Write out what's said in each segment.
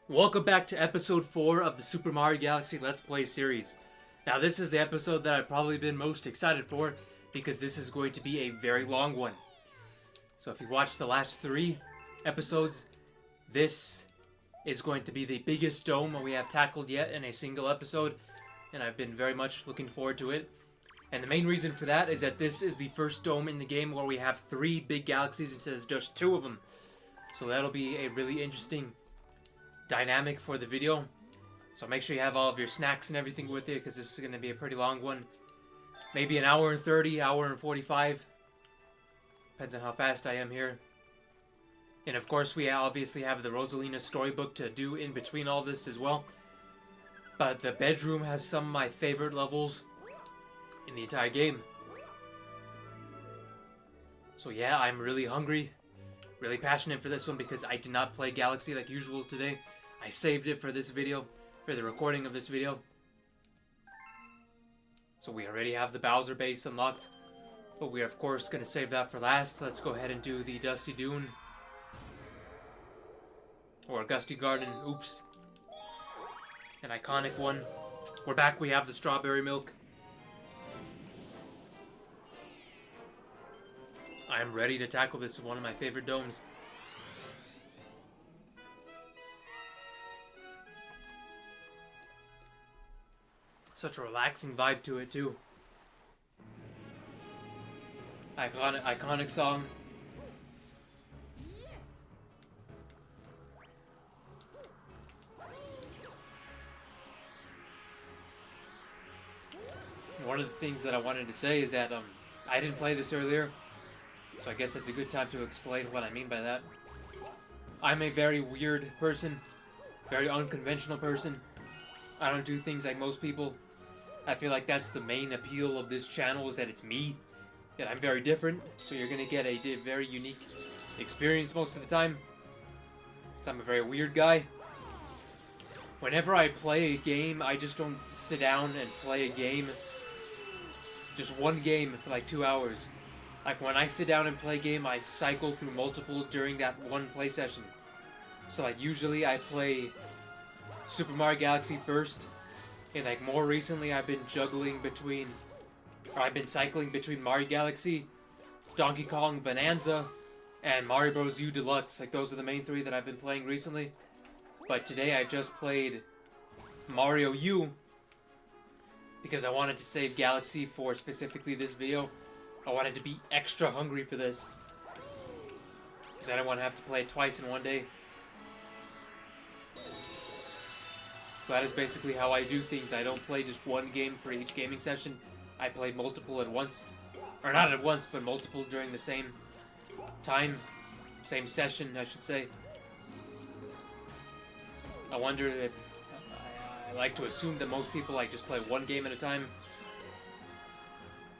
Welcome back to episode 4 of the Super Mario Galaxy Let's Play series. Now this is the episode that I've probably been most excited for because this is going to be a very long one. So if you watched the last 3 episodes, this is going to be the biggest dome we have tackled yet in a single episode, and I've been very much looking forward to it. And the main reason for that is that this is the first dome in the game where we have 3 big galaxies instead of just 2 of them. So that'll be a really interesting dynamic for the video. So make sure you have all of your snacks and everything with you, because this is going to be a pretty long one. Maybe an hour and 30, hour and 45. Depends on how fast I am here. And of course we obviously have the Rosalina storybook to do in between all this as well. But the bedroom has some of my favorite levels in the entire game. So yeah, I'm really hungry. Really passionate for this one because I did not play Galaxy like usual today. I saved it for this video, for the recording of this video. So we already have the Bowser base unlocked, but we are of course going to save that for last. Let's go ahead and do the Dusty Dune. Or Gusty Garden, oops. An iconic one. We're back, we have the strawberry milk. I am ready to tackle this, one of my favorite domes. Such a relaxing vibe to it too. Iconic song. One of the things that I wanted to say is that I didn't play this earlier, so I guess it's a good time to explain what I mean by that. I'm a very weird person, very unconventional person. I don't do things like most people. I feel like that's the main appeal of this channel, is that it's me, and I'm very different, so you're gonna get a very unique experience most of the time. So I'm a very weird guy. Whenever I play a game, I just don't sit down and play a game, just one game for like 2 hours. Like when I sit down and play a game, I cycle through multiple during that one play session. So like usually I play Super Mario Galaxy first, and like more recently I've been cycling between Mario Galaxy, Donkey Kong Bonanza, and Mario Bros. U Deluxe. Like those are the main 3 that I've been playing recently. But today I just played Mario U because I wanted to save Galaxy for specifically this video. I wanted to be extra hungry for this because I don't want to have to play it twice in one day. So that is basically how I do things. I don't play just one game for each gaming session. I play multiple at once. Or not at once, but multiple during the same time. Same session, I should say. I wonder if... I like to assume that most people like just play one game at a time.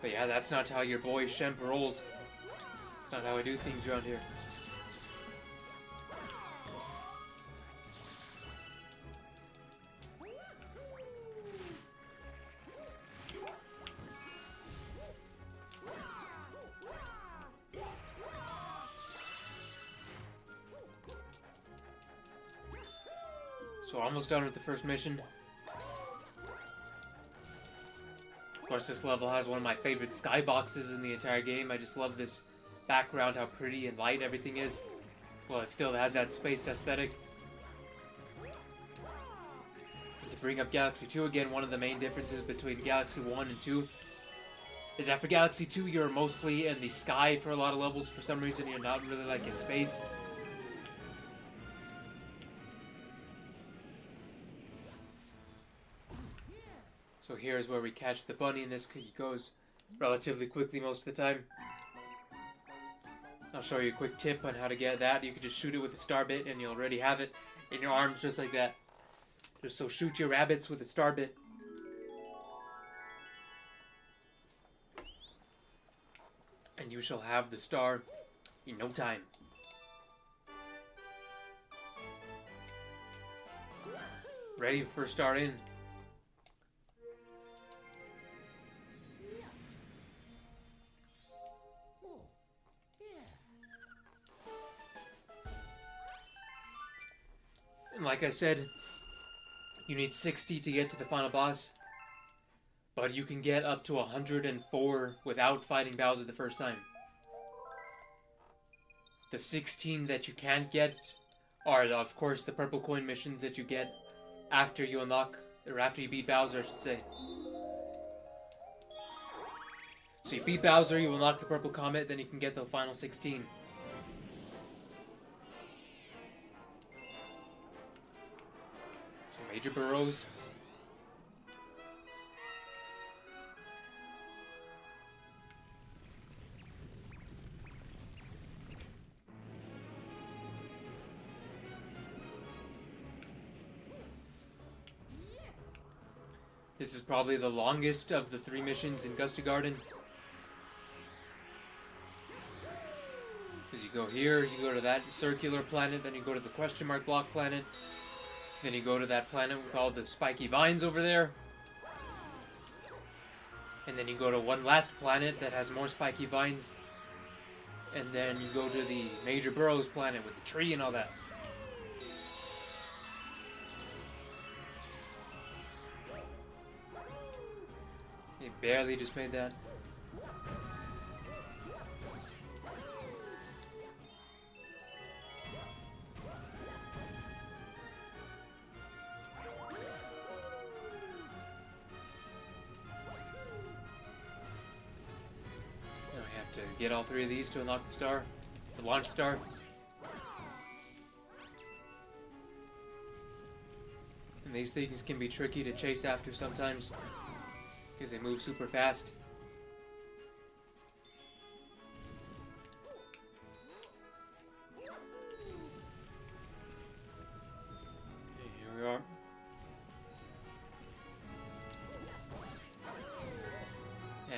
But yeah, that's not how your boy Shemp rolls. That's not how I do things around here. So we're almost done with the first mission. Of course, this level has one of my favorite skyboxes in the entire game. I just love this background, how pretty and light everything is. Well, it still has that space aesthetic. And to bring up Galaxy 2 again, one of the main differences between Galaxy 1 and 2 is that for Galaxy 2, you're mostly in the sky for a lot of levels. For some reason, you're not really like in space. So here's where we catch the bunny, and this goes relatively quickly most of the time. I'll show you a quick tip on how to get that. You can just shoot it with a star bit and you'll already have it in your arms just like that. Just so shoot your rabbits with a star bit. And you shall have the star in no time. Ready for star in. like I said, you need 60 to get to the final boss. But you can get up to 104 without fighting Bowser the first time. The 16 that you can't get are, of course, the purple coin missions that you get after you unlock, or after you beat Bowser, I should say. So you beat Bowser, you unlock the purple comet, then you can get the final 16. So major burrows. This is probably the longest of the 3 missions in Gusty Garden. Because you go here, you go to that circular planet, then you go to the question mark block planet, then you go to that planet with all the spiky vines over there, and then you go to one last planet that has more spiky vines, and then you go to the Major Burrows planet with the tree and all that. He barely just made that. Now we have to get all 3 of these to unlock the star, the launch star. And these things can be tricky to chase after sometimes, because they move super fast. Here we are.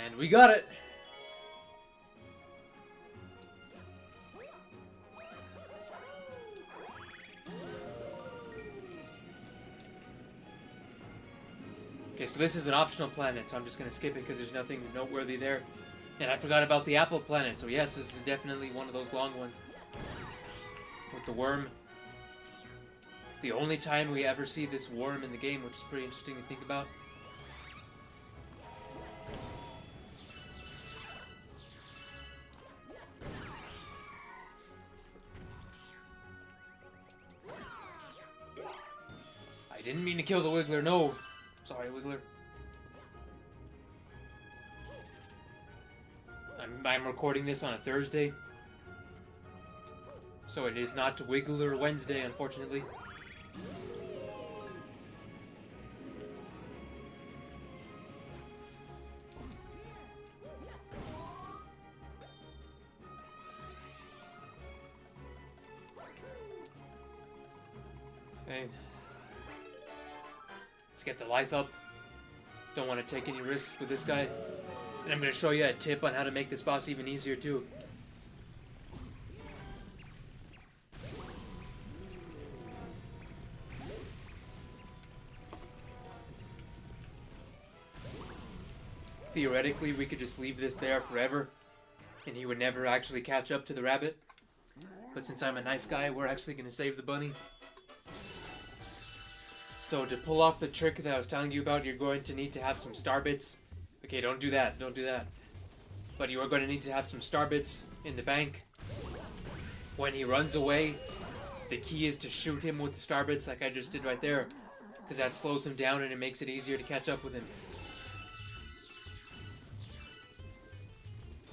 And we got it! Okay, so this is an optional planet, so I'm just going to skip it because there's nothing noteworthy there. And I forgot about the apple planet, so yes, this is definitely one of those long ones. With the worm. The only time we ever see this worm in the game, which is pretty interesting to think about. I didn't mean to kill the Wiggler, no! Sorry, Wiggler. I'm recording this on a Thursday. So it is not Wiggler Wednesday, unfortunately. Okay. Let's get the life up. Don't want to take any risks with this guy. And I'm going to show you a tip on how to make this boss even easier too. Theoretically, we could just leave this there forever, and he would never actually catch up to the rabbit. But since I'm a nice guy, we're actually going to save the bunny. So to pull off the trick that I was telling you about, you're going to need to have some star bits. Okay, don't do that. Don't do that. But you are going to need to have some star bits in the bank. When he runs away, the key is to shoot him with the star bits like I just did right there. Because that slows him down and it makes it easier to catch up with him.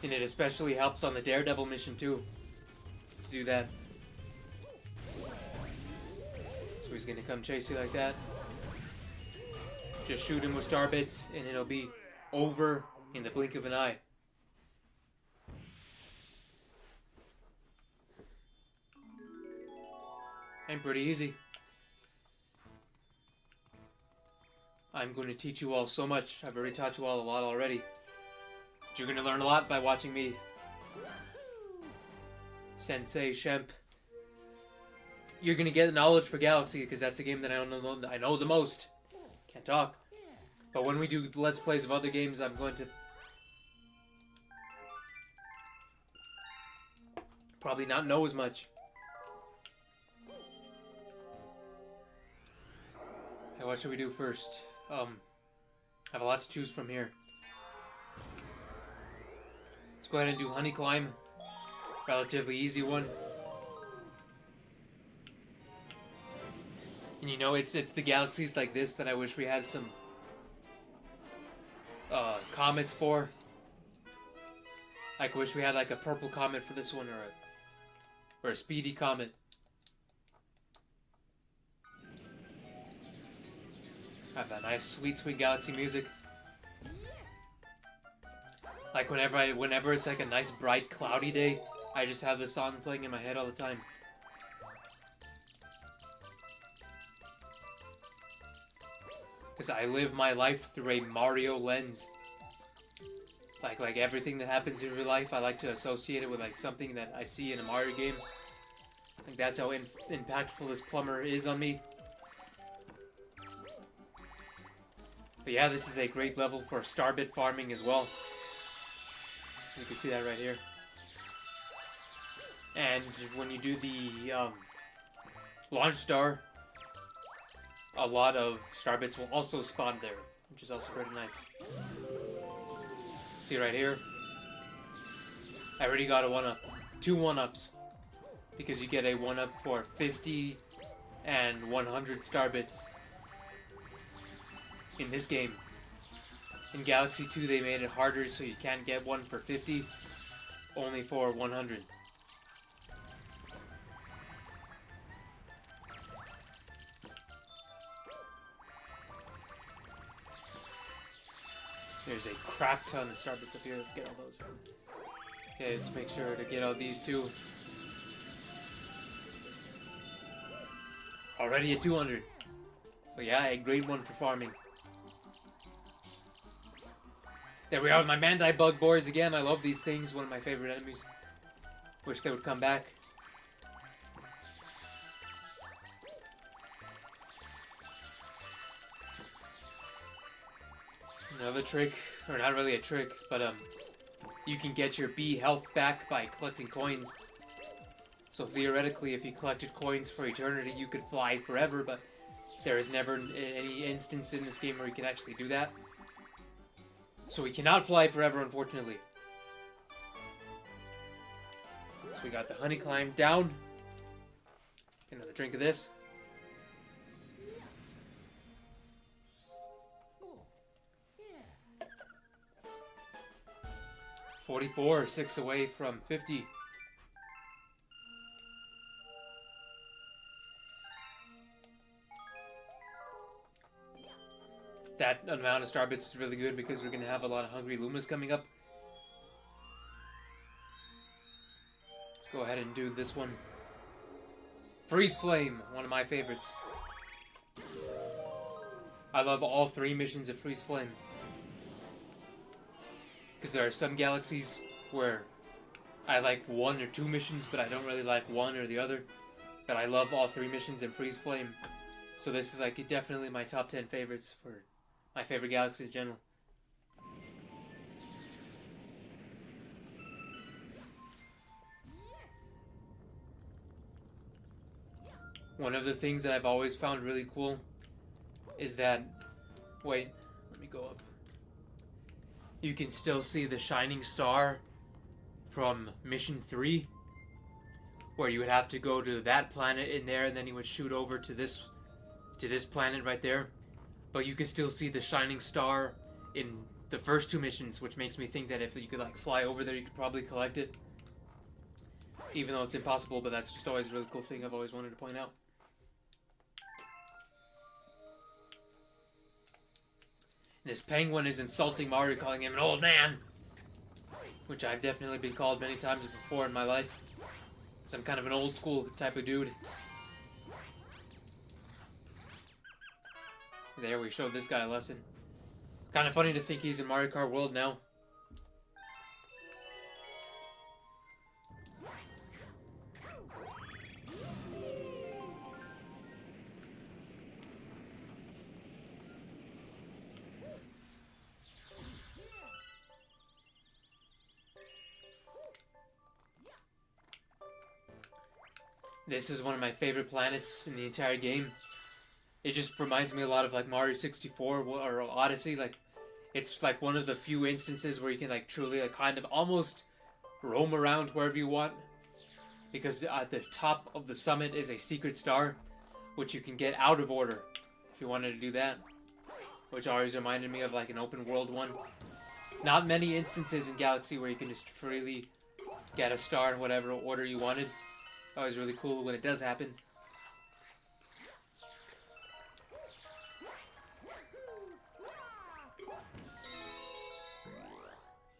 And it especially helps on the Daredevil mission too. To do that. So he's going to come chase you like that. Just shoot him with star bits and it'll be over in the blink of an eye. And pretty easy. I'm going to teach you all so much. I've already taught you all a lot already. But you're going to learn a lot by watching me. Sensei Shemp. You're going to get knowledge for Galaxy because that's a game that I know the most. Can't talk. But when we do Let's Plays of other games, I'm going to probably not know as much. Okay, what should we do first? I have a lot to choose from here. Let's go ahead and do Honey Climb. Relatively easy one. And you know, it's the galaxies like this that I wish we had some comets for. Like, wish we had like a purple comet for this one, or a speedy comet. Have that nice, sweet galaxy music. Like whenever it's like a nice, bright, cloudy day, I just have this song playing in my head all the time. Because I live my life through a Mario lens. Like everything that happens in real life, I like to associate it with like something that I see in a Mario game. Like that's how impactful this plumber is on me. But yeah, this is a great level for starbit farming as well. You can see that right here. And when you do the launch star, a lot of starbits will also spawn there, which is also pretty nice. See right here? I already got a 1-up. 2 1-ups. Because you get a 1-up for 50 and 100 starbits in this game. In Galaxy 2 they made it harder so you can't get one for 50, only for 100. There's a crap ton of starbits up here. Let's get all those. Okay, let's make sure to get all these too. Already at 200. So yeah, a great one for farming. There we are with my Mandai bug boars again. I love these things. One of my favorite enemies. Wish they would come back. Another trick, or not really a trick, but you can get your bee health back by collecting coins. So theoretically, if you collected coins for eternity, you could fly forever, but there is never any instance in this game where you can actually do that. So we cannot fly forever, unfortunately. So we got the honey climb down. Get another drink of this. $44, 6 away from 50. That amount of starbits is really good because we're going to have a lot of hungry Lumas coming up. Let's go ahead and do this one. Freeze Flame, one of my favorites. I love all 3 missions of Freeze Flame. Because there are some galaxies where I like 1 or 2 missions, but I don't really like one or the other. But I love all 3 missions in Freeze Flame. So this is like definitely my top 10 favorites for my favorite galaxies in general. One of the things that I've always found really cool is that... Wait, let me go up. You can still see the shining star from Mission 3, where you would have to go to that planet in there, and then you would shoot over to this planet right there. But you can still see the shining star in the first 2 missions, which makes me think that if you could like fly over there, you could probably collect it. Even though it's impossible, but that's just always a really cool thing I've always wanted to point out. This penguin is insulting Mario, calling him an old man. Which I've definitely been called many times before in my life. So I'm kind of an old school type of dude. There, we showed this guy a lesson. Kind of funny to think he's in Mario Kart World now. This is one of my favorite planets in the entire game. It just reminds me a lot of like Mario 64 or Odyssey. Like, it's like one of the few instances where you can like truly like kind of almost roam around wherever you want. Because at the top of the summit is a secret star, which you can get out of order if you wanted to do that. Which always reminded me of like an open world one. Not many instances in Galaxy where you can just freely get a star in whatever order you wanted. Always really cool when it does happen.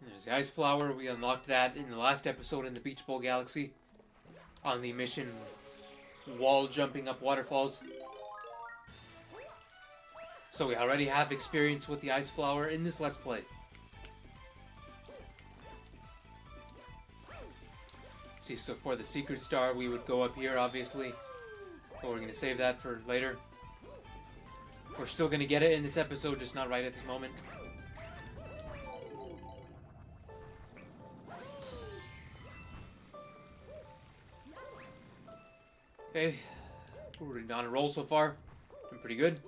There's the Ice Flower. We unlocked that in the last episode in the Beach Bowl Galaxy. On the mission wall jumping up waterfalls. So we already have experience with the Ice Flower in this Let's Play. See, so for the Secret Star, we would go up here, obviously. But we're going to save that for later. We're still going to get it in this episode, just not right at this moment. Okay, we're on a roll so far. Doing pretty good.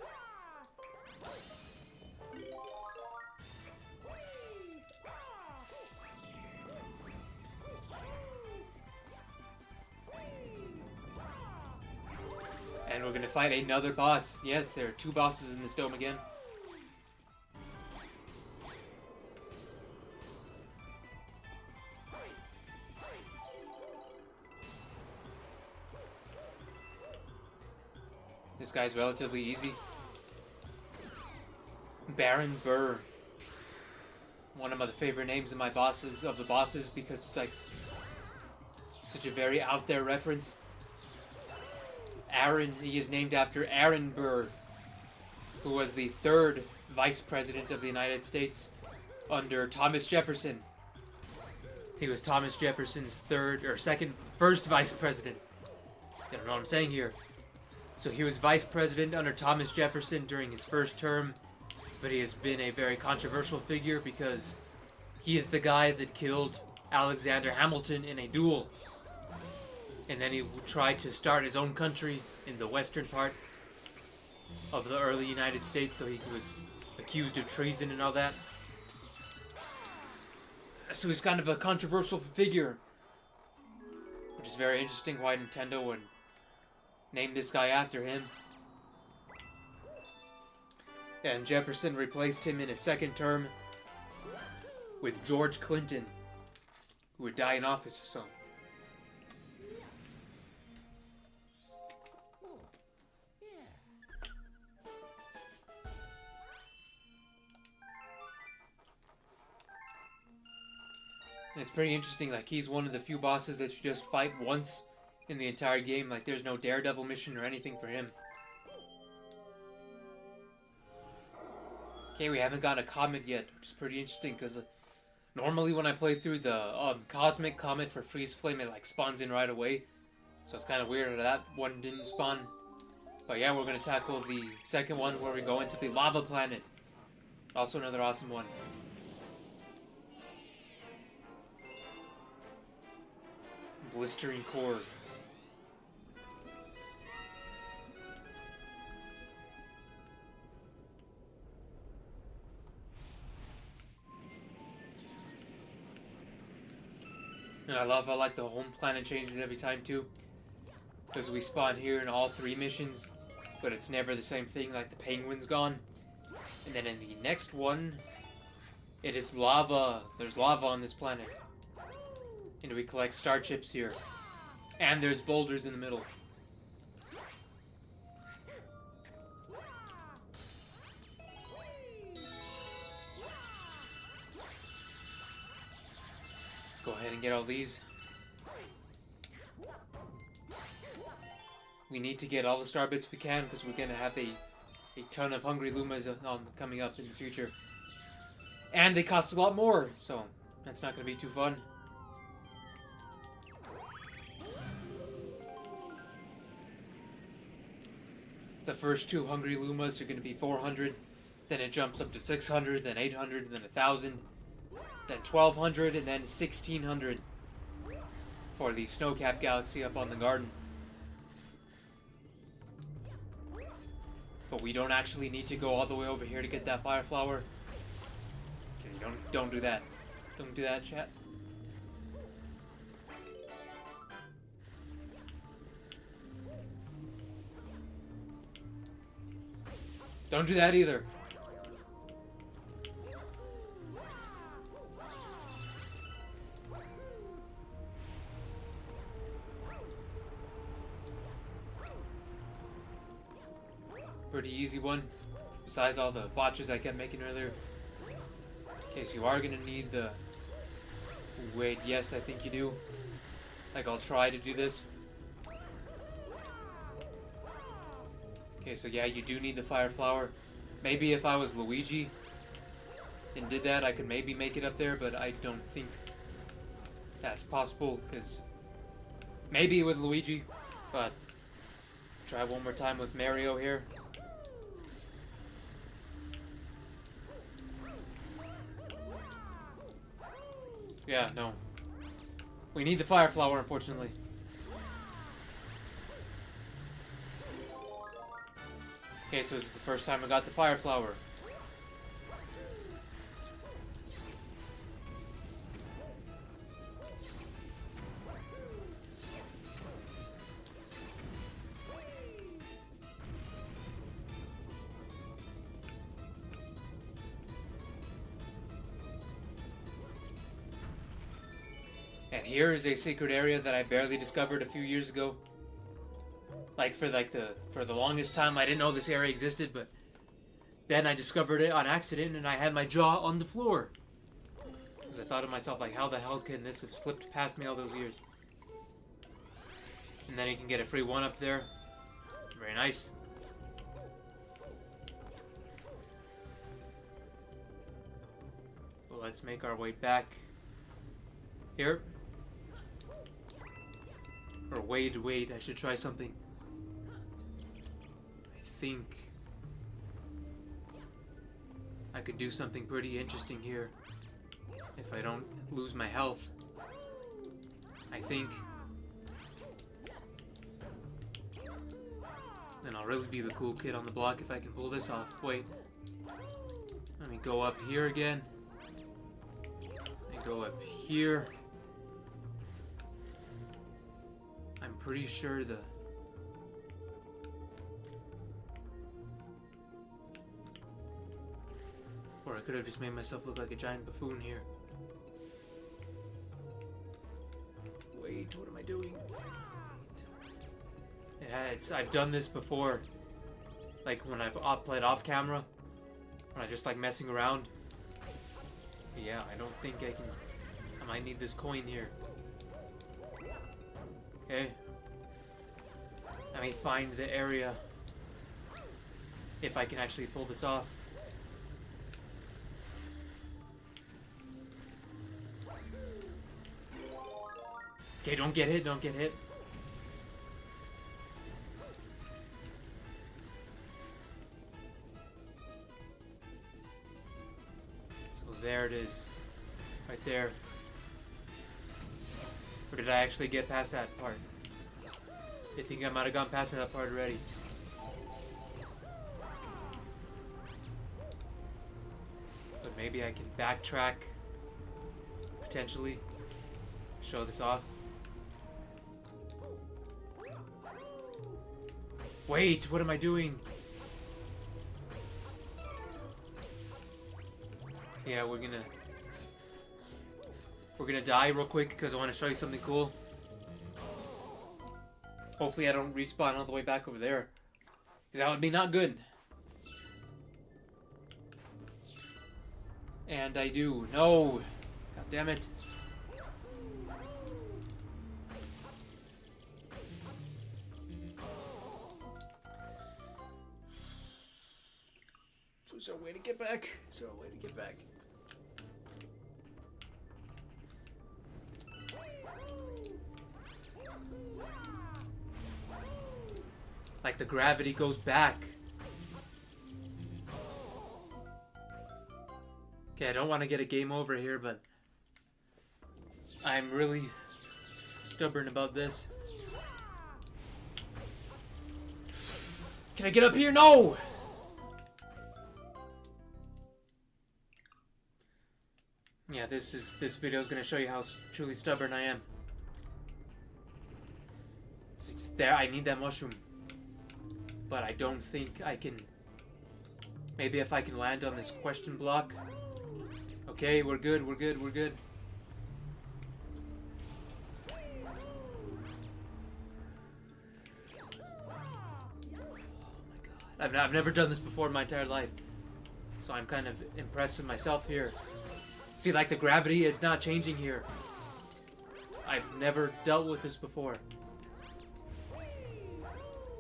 And we're gonna fight another boss. Yes, there are 2 bosses in this dome again. This guy's relatively easy. Baron Burr. One of my favorite names of the bosses because it's like such a very out there reference. Aaron, he is named after Aaron Burr, who was the 3rd Vice President of the United States under Thomas Jefferson. He was Thomas Jefferson's first Vice President. I don't know what I'm saying here. So he was Vice President under Thomas Jefferson during his first term, but he has been a very controversial figure because he is the guy that killed Alexander Hamilton in a duel. And then he tried to start his own country in the western part of the early United States, so he was accused of treason and all that. So he's kind of a controversial figure, which is very interesting why Nintendo would name this guy after him. And Jefferson replaced him in his second term with George Clinton, who would die in office, so... And it's pretty interesting, like, he's one of the few bosses that you just fight once in the entire game. Like, there's no Daredevil mission or anything for him. Okay, we haven't got a comet yet, which is pretty interesting, because normally when I play through the Cosmic Comet for Freeze Flame, it, like, spawns in right away. So it's kind of weird that one didn't spawn. But yeah, we're going to tackle the second one, where we go into the Lava Planet. Also another awesome one. Blistering Core. And I love how like the home planet changes every time too. Because we spawn here in all 3 missions, but it's never the same thing, like the penguin's gone. And then in the next one, it is lava. There's lava on this planet. And we collect star chips here. And there's boulders in the middle. Let's go ahead and get all these. We need to get all the star bits we can because we're going to have a ton of Hungry Lumas coming up in the future. And they cost a lot more, so that's not going to be too fun. The first 2 Hungry Lumas are going to be 400, then it jumps up to 600, then 800, then 1,000, then 1,200, and then 1,600 for the Snowcap Galaxy up on the garden. But we don't actually need to go all the way over here to get that fire flower. Okay, don't do that. Don't do that, chat. Don't do that either. Pretty easy one, besides all the botches I kept making earlier. Okay, so you are gonna need the... Wait, yes, I think you do. Like, I'll try to do this. Okay, so yeah, you do need the fire flower. Maybe if I was Luigi and did that, I could maybe make it up there, but I don't think that's possible, because maybe with Luigi, but try one more time with Mario here. Yeah, no. We need the fire flower, unfortunately. Okay, so this is the first time I got the fire flower. And here is a secret area that I barely discovered a few years ago. For the longest time, I didn't know this area existed, but then I discovered it on accident, and I had my jaw on the floor. Because I thought to myself, like, how the hell can this have slipped past me all those years? And then you can get a free one up there. Very nice. Well, let's make our way back here. Or wait, I should try something. I think I could do something pretty interesting here if I don't lose my health. I think then I'll really be the cool kid on the block if I can pull this off. Wait, let me go up here again. Let me go up here. I'm pretty sure the... Or I could have just made myself look like a giant buffoon here. Wait, what am I doing? I've done this before. Like when I've played off camera. When I just like messing around. But yeah, I don't think I can... I might need this coin here. Okay. Let me find the area. If I can actually pull this off. Okay, don't get hit, don't get hit. So there it is. Right there. Or did I actually get past that part? I think I might have gone past that part already. But maybe I can backtrack. Potentially. Show this off. Wait, what am I doing? Yeah, we're gonna die real quick because I want to show you something cool. Hopefully I don't respawn all the way back over there, because that would be not good. And I do. No! God damn it. Is there a way to get back? Is there a way to get back? Like the gravity goes back. Okay, I don't want to get a game over here, but I'm really stubborn about this. Can I get up here? No! Yeah, this video is gonna show you how truly stubborn I am. It's there. I need that mushroom, but I don't think I can. Maybe if I can land on this question block. Okay, we're good. We're good. We're good. I've never done this before in my entire life, so I'm kind of impressed with myself here. See, like, the gravity is not changing here. I've never dealt with this before.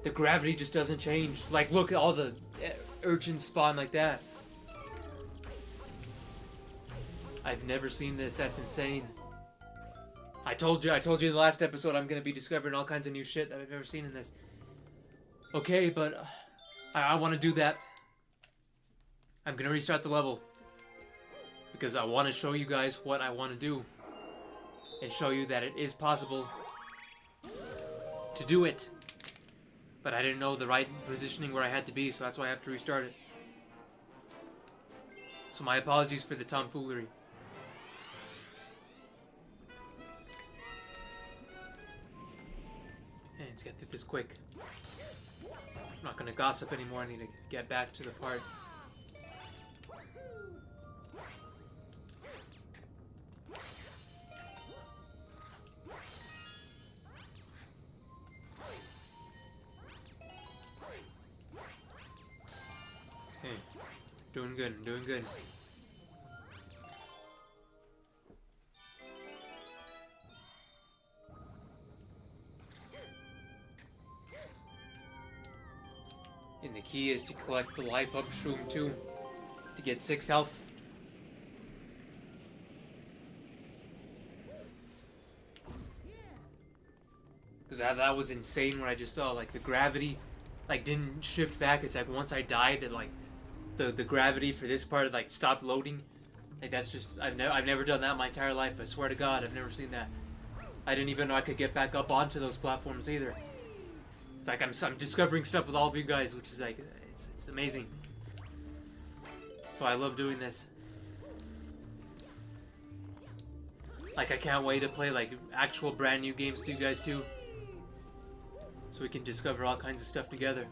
The gravity just doesn't change. Like, look at all the urchins spawn like that. I've never seen this. That's insane. I told you in the last episode I'm gonna be discovering all kinds of new shit that I've never seen in this. Okay, but I want to do that. I'm gonna restart the level because I want to show you guys what I want to do and show you that it is possible to do it. But I didn't know the right positioning where I had to be, so that's why I have to restart it. So my apologies for the tomfoolery. And let's get through this quick. I'm not gonna gossip anymore, I need to get back to the part. Okay, doing good, doing good. And the key is to collect the life up shroom too, to get 6 health. Because that was insane what I just saw. Like, the gravity, like, didn't shift back. It's like once I died, it, like, the gravity for this part, like, stopped loading. Like, that's just, I've never done that my entire life. I swear to God, I've never seen that. I didn't even know I could get back up onto those platforms either. It's like I'm discovering stuff with all of you guys, which is like, it's amazing. So I love doing this. Like, I can't wait to play like actual brand new games with you guys too, so we can discover all kinds of stuff together.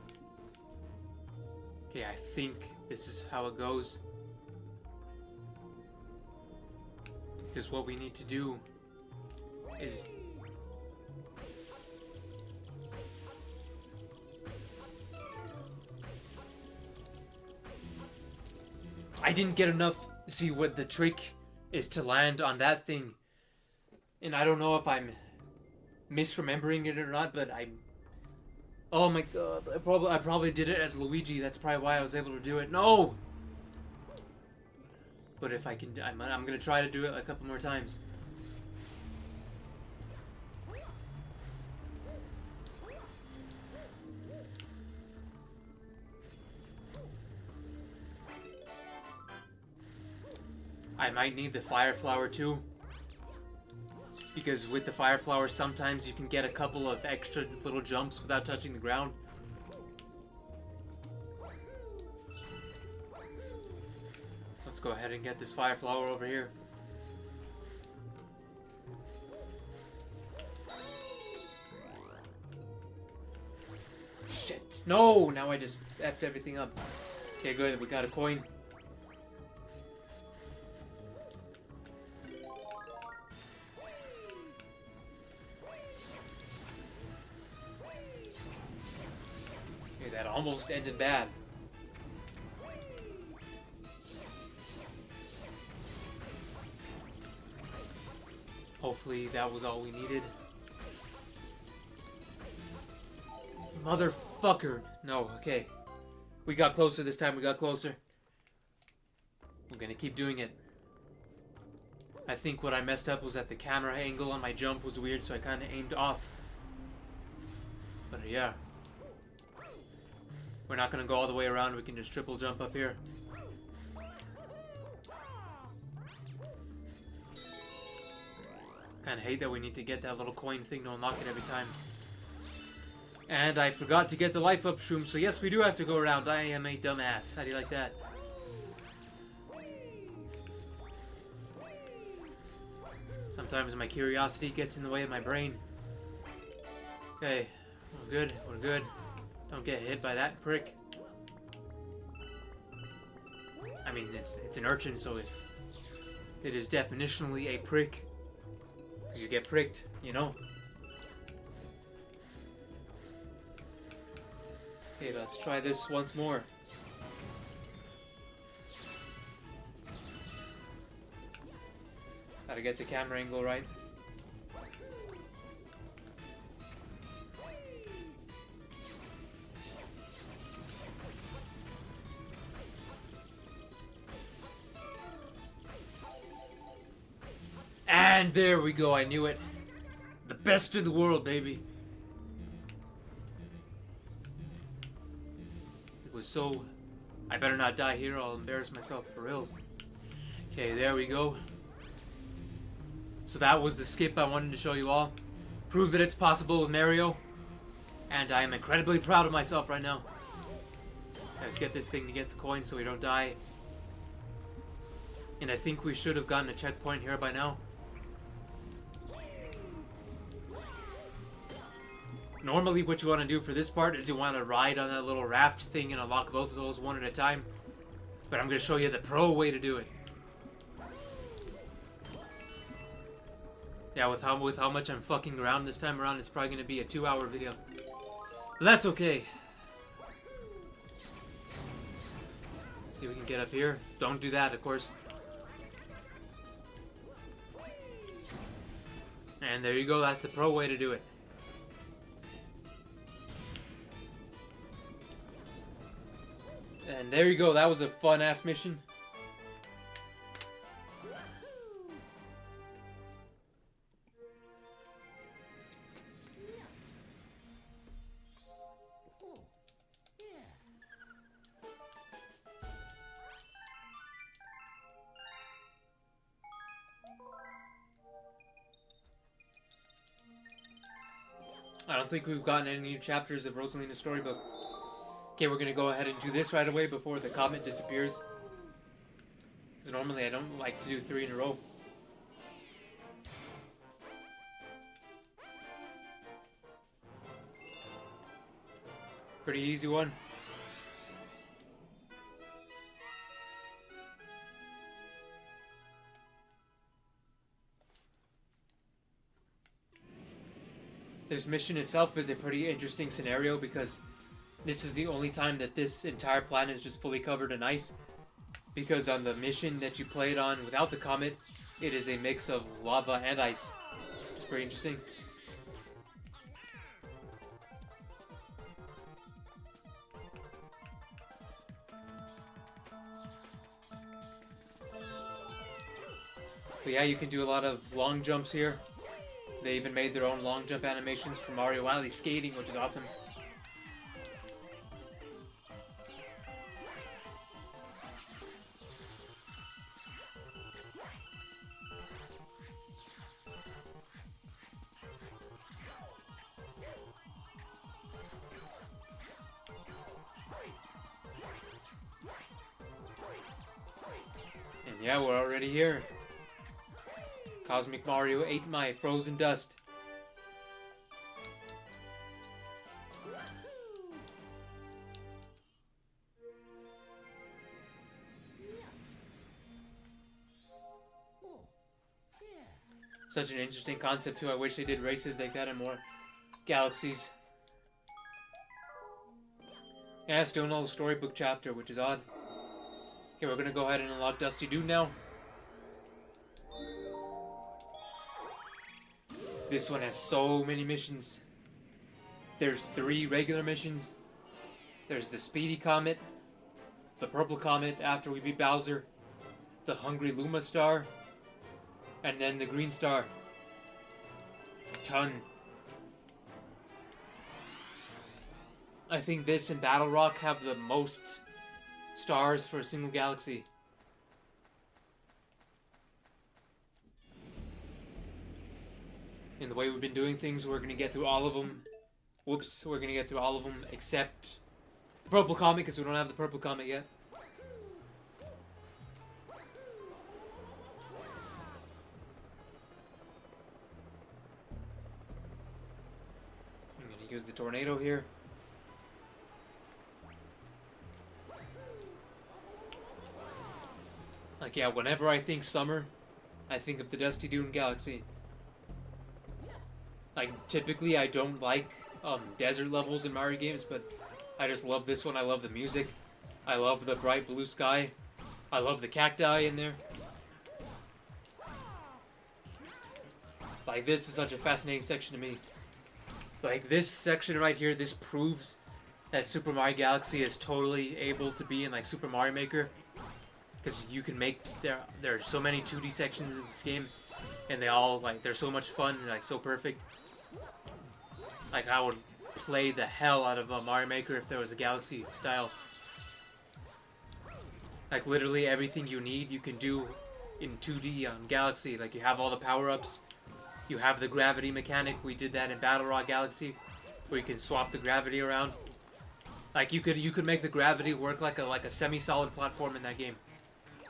Okay, I think this is how it goes. Because what we need to do is I didn't get enough. See, what the trick is to land on that thing. And I don't know if I'm misremembering it or not, but oh my God, I probably did it as Luigi. That's probably why I was able to do it. No! But if I can, I'm gonna try to do it a couple more times. I might need the fire flower too, because with the fire flower sometimes you can get a couple of extra little jumps without touching the ground. So let's go ahead and get this fire flower over here. Shit! No! Now I just effed everything up. Okay, good. We got a coin. That almost ended bad. Hopefully that was all we needed. Motherfucker. No, okay. We got closer this time, we got closer. We're gonna keep doing it. I think what I messed up was that the camera angle on my jump was weird, so I kinda aimed off. But yeah. We're not gonna go all the way around, we can just triple jump up here. Kinda hate that we need to get that little coin thing to unlock it every time. And I forgot to get the life up shroom, so yes, we do have to go around. I am a dumbass. How do you like that? Sometimes my curiosity gets in the way of my brain. Okay, we're good, we're good. Don't get hit by that prick. I mean, it's an urchin, so it is definitionally a prick. You get pricked, you know. Okay, let's try this once more. Gotta get the camera angle right. And there we go, I knew it. The best in the world, baby. It was so... I better not die here, I'll embarrass myself for reals. Okay, there we go. So that was the skip I wanted to show you all. Prove that it's possible with Mario. And I am incredibly proud of myself right now. Let's get this thing to get the coin so we don't die. And I think we should have gotten a checkpoint here by now. Normally what you want to do for this part is you want to ride on that little raft thing and unlock both of those one at a time. But I'm going to show you the pro way to do it. Yeah, with how much I'm fucking around this time around, it's probably going to be a 2-hour video. But that's okay. See if we can get up here. Don't do that, of course. And there you go, that's the pro way to do it. And there you go, that was a fun-ass mission. I don't think we've gotten any new chapters of Rosalina's storybook. Okay, we're gonna go ahead and do this right away before the comet disappears. Because normally I don't like to do 3 in a row. Pretty easy one. This mission itself is a pretty interesting scenario because this is the only time that this entire planet is just fully covered in ice. Because on the mission that you played on without the comet, it is a mix of lava and ice. It's pretty interesting. But yeah, you can do a lot of long jumps here. They even made their own long jump animations for Mario Wily skating, which is awesome. And yeah, we're already here. Cosmic Mario ate my frozen dust. Such an interesting concept too. I wish they did races like that in more galaxies. Yeah, still no storybook chapter, which is odd. Okay, we're gonna go ahead and unlock Dusty Dude now. This one has so many missions. There's 3 regular missions. There's the Speedy Comet, the Purple Comet after we beat Bowser, the Hungry Luma Star, and then the Green Star. It's a ton. I think this and Battle Rock have the most stars for a single galaxy. In the way we've been doing things, we're going to get through all of them. Whoops, we're going to get through all of them except the Purple Comet, because we don't have the Purple Comet yet. use the tornado here. Like, yeah, whenever I think summer, I think of the Dusty Dune Galaxy. Like, typically I don't like desert levels in Mario games, but I just love this one. I love the music. I love the bright blue sky. I love the cacti in there. Like, this is such a fascinating section to me. Like, this section right here, this proves that Super Mario Galaxy is totally able to be in, like, Super Mario Maker. Because you can make, there are so many 2D sections in this game, and they all, like, they're so much fun and, like, so perfect. Like, I would play the hell out of Mario Maker if there was a Galaxy style. Like, literally everything you need you can do in 2D on Galaxy. Like, you have all the power-ups. You have the gravity mechanic. We did that in Battle Rock Galaxy, where you can swap the gravity around. Like, you could make the gravity work like a semi-solid platform in that game.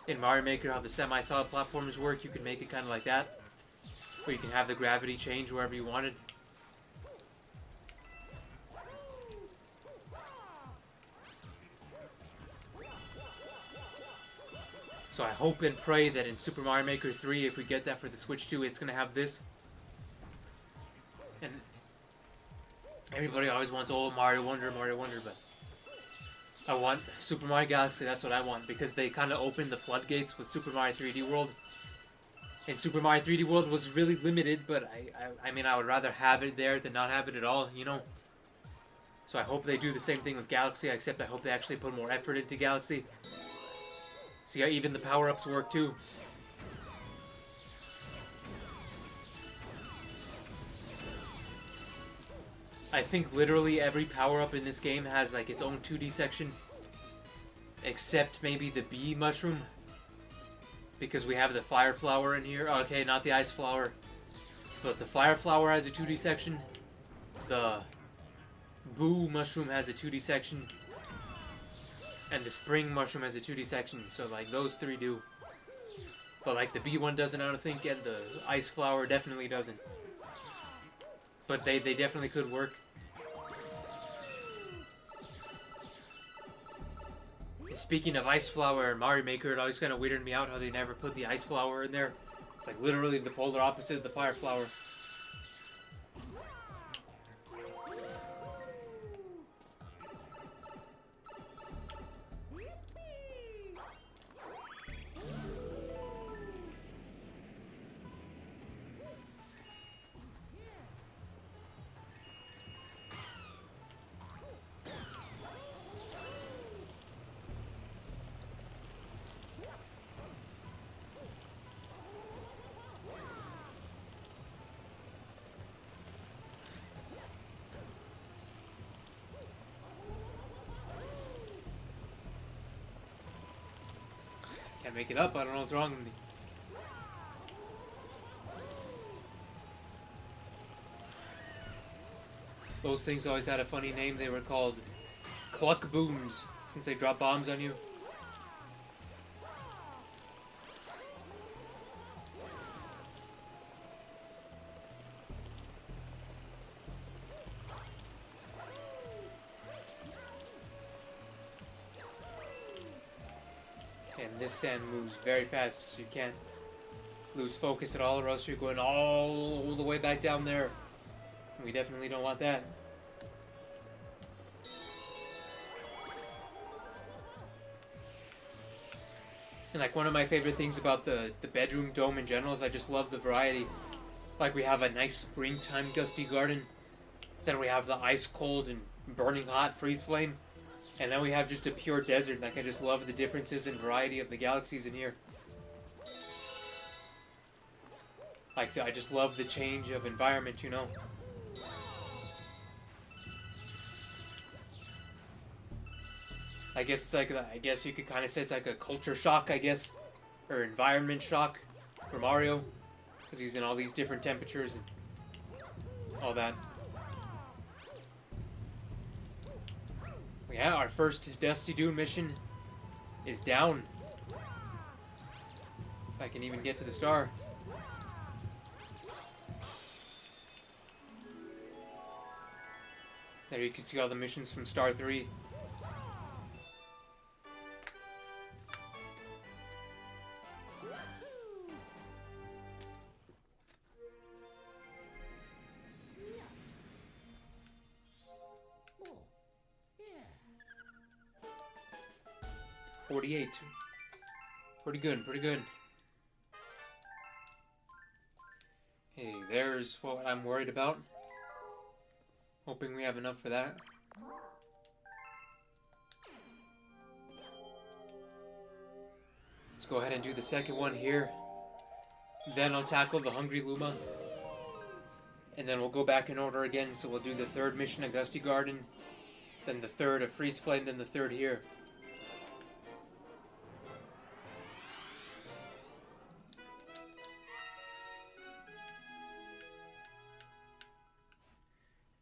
In Mario Maker, how the semi-solid platforms work, you can make it kind of like that, where you can have the gravity change wherever you wanted. So I hope and pray that in Super Mario Maker 3, if we get that for the Switch 2, it's going to have this. And everybody always wants, oh, Mario Wonder, but I want Super Mario Galaxy. That's what I want, because they kind of opened the floodgates with Super Mario 3D World. And Super Mario 3D World was really limited, but I mean, I would rather have it there than not have it at all, you know? So I hope they do the same thing with Galaxy, except I hope they actually put more effort into Galaxy. See how even the power-ups work too. I think literally every power-up in this game has like its own 2D section, except maybe the bee mushroom, because we have the fire flower in here. Okay, not the ice flower, but the fire flower has a 2D section. The boo mushroom has a 2D section, and the spring mushroom has a 2D section. So like those three do, but like the bee one doesn't, I don't think, and the ice flower definitely doesn't. But they definitely could work. Speaking of Ice Flower and Mario Maker, it always kind of weirded me out how they never put the Ice Flower in there. It's like literally the polar opposite of the Fire Flower. Can't make it up. I don't know what's wrong with me. Those things always had a funny name. They were called Cluck Booms, since they drop bombs on you. And this sand moves very fast, so you can't lose focus at all, or else you're going all the way back down there. We definitely don't want that. And like one of my favorite things about the bedroom dome in general is I just love the variety. Like we have a nice springtime gusty garden, then we have the ice cold and burning hot freeze flame, and then we have just a pure desert. Like I just love the differences and variety of the galaxies in here. Like I just love the change of environment, you know. I guess it's like, I guess you could kind of say it's like a culture shock, I guess, or environment shock for Mario, because he's in all these different temperatures and all that. Yeah, our first Dusty Dune mission is down. If I can even get to the star. There you can see all the missions from Star 3. $48. Pretty good, pretty good. Hey, there's what I'm worried about. Hoping we have enough for that. Let's go ahead and do the second one here. Then I'll tackle the Hungry Luma. And then we'll go back in order again. So we'll do the third mission at Gusty Garden. Then the third at Freeze Flame. Then the third here.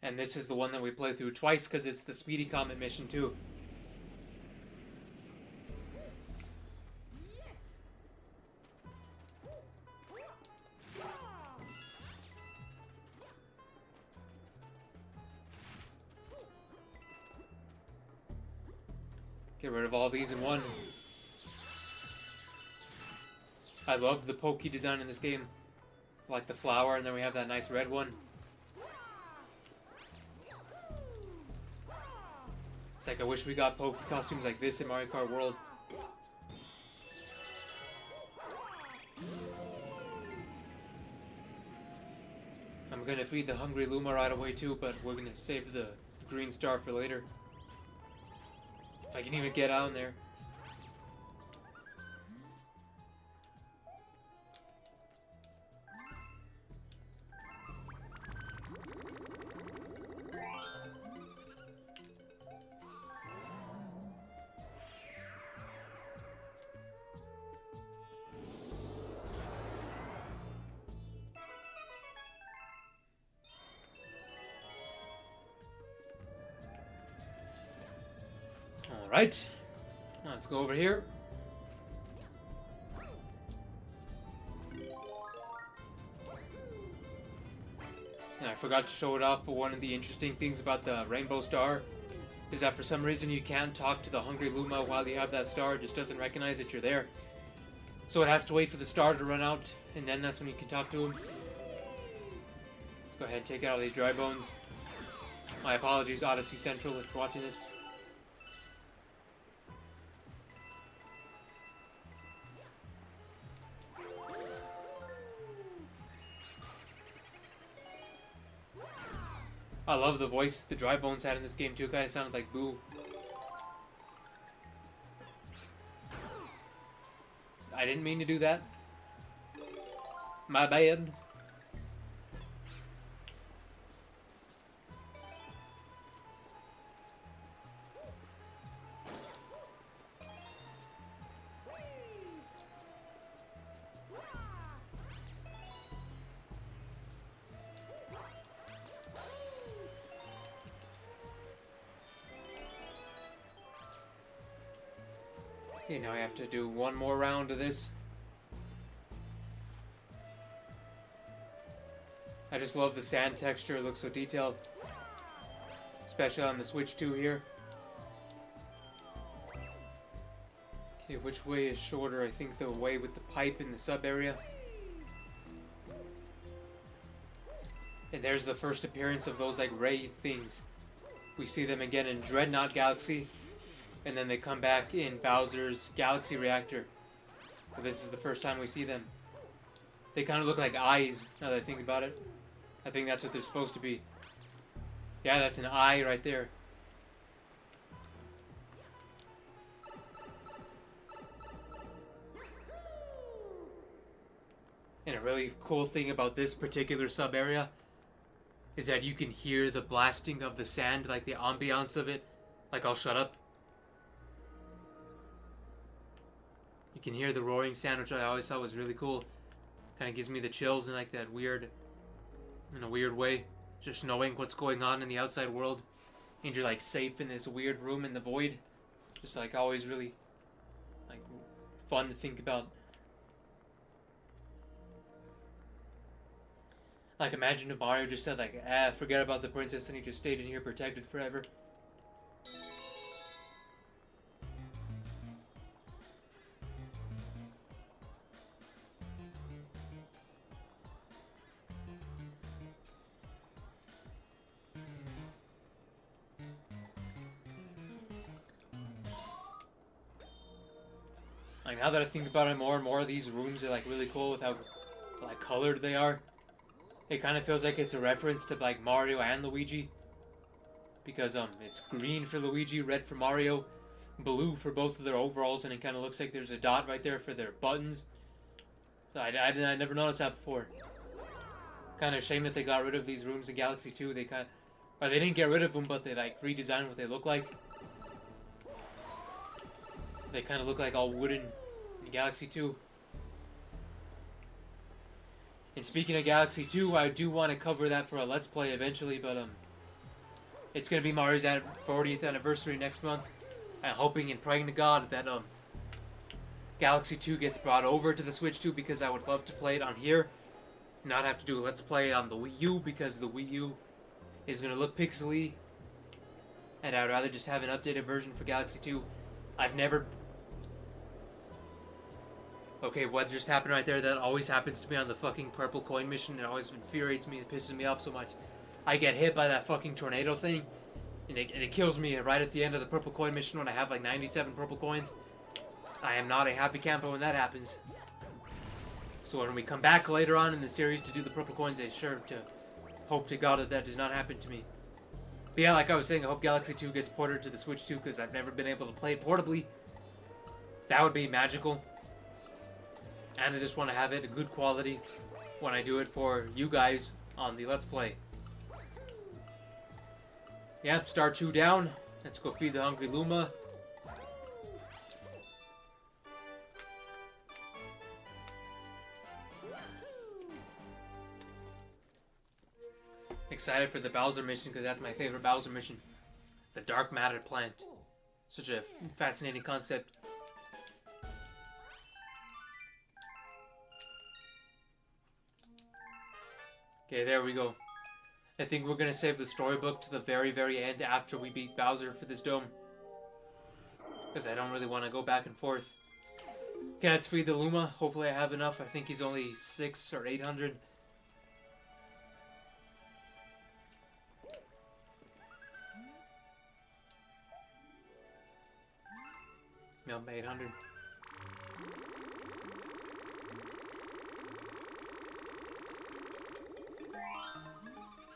And this is the one that we play through twice because it's the Speedy Comet mission too. Get rid of all these in one. I love the pokey design in this game. Like the flower, and then we have that nice red one. It's like I wish we got pokey costumes like this in Mario Kart World. I'm gonna feed the Hungry Luma right away too, but we're gonna save the green star for later. If I can even get out in there. Alright, let's go over here. And I forgot to show it off, but one of the interesting things about the Rainbow Star is that for some reason you can't talk to the Hungry Luma while you have that star. It just doesn't recognize that you're there. So it has to wait for the star to run out, and then that's when you can talk to him. Let's go ahead and take out all these dry bones. My apologies, Odyssey Central, if you're watching this. I love the voice the Dry Bones had in this game too. Kind of sounded like Boo. I didn't mean to do that. My bad. Okay, now I have to do one more round of this. I just love the sand texture, it looks so detailed. Especially on the Switch 2 here. Okay, which way is shorter? I think the way with the pipe in the sub area. And there's the first appearance of those like ray things. We see them again in Dreadnought Galaxy. And then they come back in Bowser's Galaxy Reactor. But this is the first time we see them. They kind of look like eyes, now that I think about it. I think that's what they're supposed to be. Yeah, that's an eye right there. And a really cool thing about this particular sub-area is that you can hear the blasting of the sand, like the ambiance of it. Like, I'll shut up. You can hear the roaring sound, which I always thought was really cool. Kind of gives me the chills in like that weird, in a weird way. Just knowing what's going on in the outside world. And you're like safe in this weird room in the void. Just like always really like fun to think about. Like, imagine if Mario just said, like, ah, forget about the princess, and he just stayed in here protected forever. Like, now that I think about it more and more, these rooms are, like, really cool with how, like, colored they are. It kind of feels like it's a reference to, like, Mario and Luigi. Because, it's green for Luigi, red for Mario, blue for both of their overalls, and it kind of looks like there's a dot right there for their buttons. I never noticed that before. Kind of shame that they got rid of these rooms in Galaxy 2. They didn't get rid of them, but they, like, redesigned what they look like. They kind of look like all wooden in Galaxy 2. And speaking of Galaxy 2, I do want to cover that for a Let's Play eventually, but it's going to be Mario's 40th anniversary next month. I'm hoping and praying to God that Galaxy 2 gets brought over to the Switch 2, because I would love to play it on here. Not have to do a Let's Play on the Wii U, because the Wii U is going to look pixely. And I would rather just have an updated version for Galaxy 2. I've never... Okay, what just happened right there? That always happens to me on the fucking purple coin mission. It always infuriates me. It pisses me off so much. I get hit by that fucking tornado thing, and it kills me right at the end of the purple coin mission when I have like 97 purple coins. I am not a happy camper when that happens. So when we come back later on in the series to do the purple coins, I sure to hope to God that that does not happen to me. But yeah, like I was saying, I hope Galaxy 2 gets ported to the Switch 2, because I've never been able to play it portably. That would be magical. And I just want to have it a good quality when I do it for you guys on the Let's Play. Yeah, star 2 down. Let's go feed the hungry Luma. Excited for the Bowser mission, because that's my favorite Bowser mission. The Dark Matter Plant. Such a fascinating concept. Okay, there we go. I think we're gonna save the storybook to the very, very end after we beat Bowser for this dome. Because I don't really want to go back and forth. Okay, let's feed the Luma. Hopefully I have enough. I think he's only 600 or 800. Nope, 800.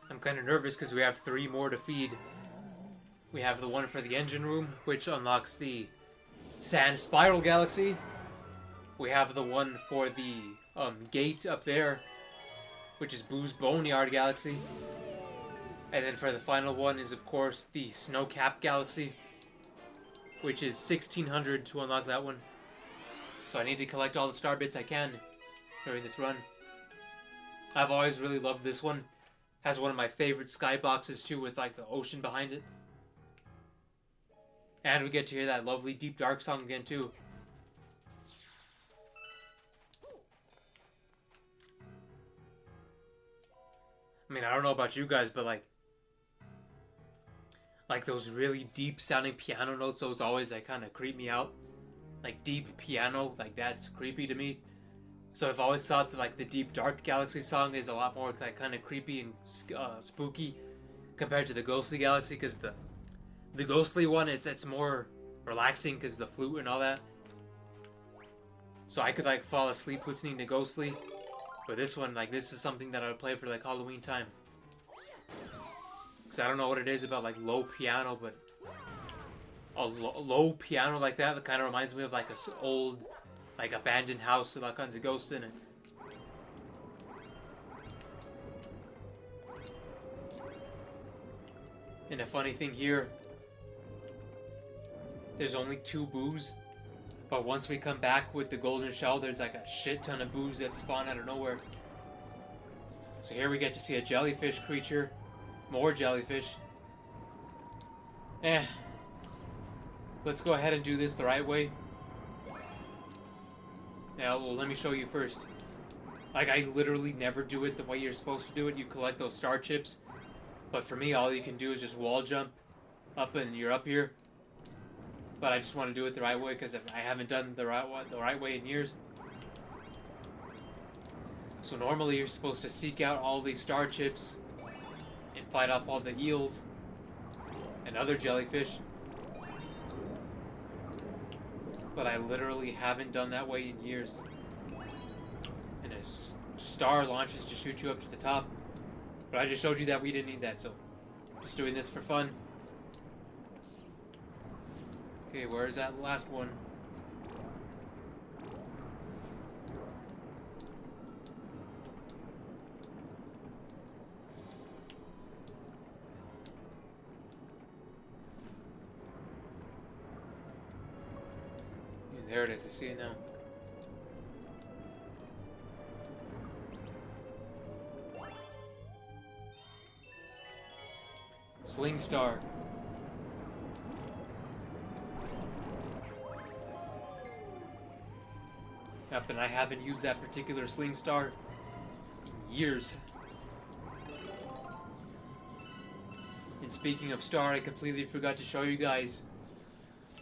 I'm kind of nervous because we have 3 more to feed. We have the one for the engine room, which unlocks the Sand Spiral Galaxy. We have the one for the gate up there, which is Boo's Boneyard Galaxy. And then for the final one is, of course, the Snowcap Galaxy, which is 1600 to unlock that one. So I need to collect all the star bits I can during this run. I've always really loved this one. Has one of my favorite skyboxes too, with like the ocean behind it. And we get to hear that lovely Deep Dark song again too. I mean, I don't know about you guys, but like those really deep sounding piano notes, those always like kind of creep me out. Like deep piano, like that's creepy to me. So I've always thought that like the Deep Dark Galaxy song is a lot more like kind of creepy and spooky compared to the Ghostly Galaxy, because the Ghostly one it's more relaxing because the flute and all that. So I could like fall asleep listening to Ghostly, but this one, like, this is something that I would play for like Halloween time. Because I don't know what it is about like low piano, but a low piano like that kind of reminds me of like a old, like, abandoned house with all kinds of ghosts in it. And a funny thing here, there's only 2 boos, but once we come back with the golden shell, there's like a shit ton of boos that spawn out of nowhere. So here we get to see a jellyfish creature, more jellyfish. Let's go ahead and do this the right way. Now, well, let me show you first. Like, I literally never do it the way you're supposed to do it. You collect those star chips. But for me, all you can do is just wall jump up and you're up here. But I just want to do it the right way because I haven't done the right way in years. So normally you're supposed to seek out all these star chips and fight off all the eels and other jellyfish. But I literally haven't done that way in years. And a star launches to shoot you up to the top. But I just showed you that we didn't need that, so just doing this for fun. Okay, where's that last one? Yeah, there it is, I see it now. Sling Star. Yep, and I haven't used that particular Sling Star in years. And speaking of Star, I completely forgot to show you guys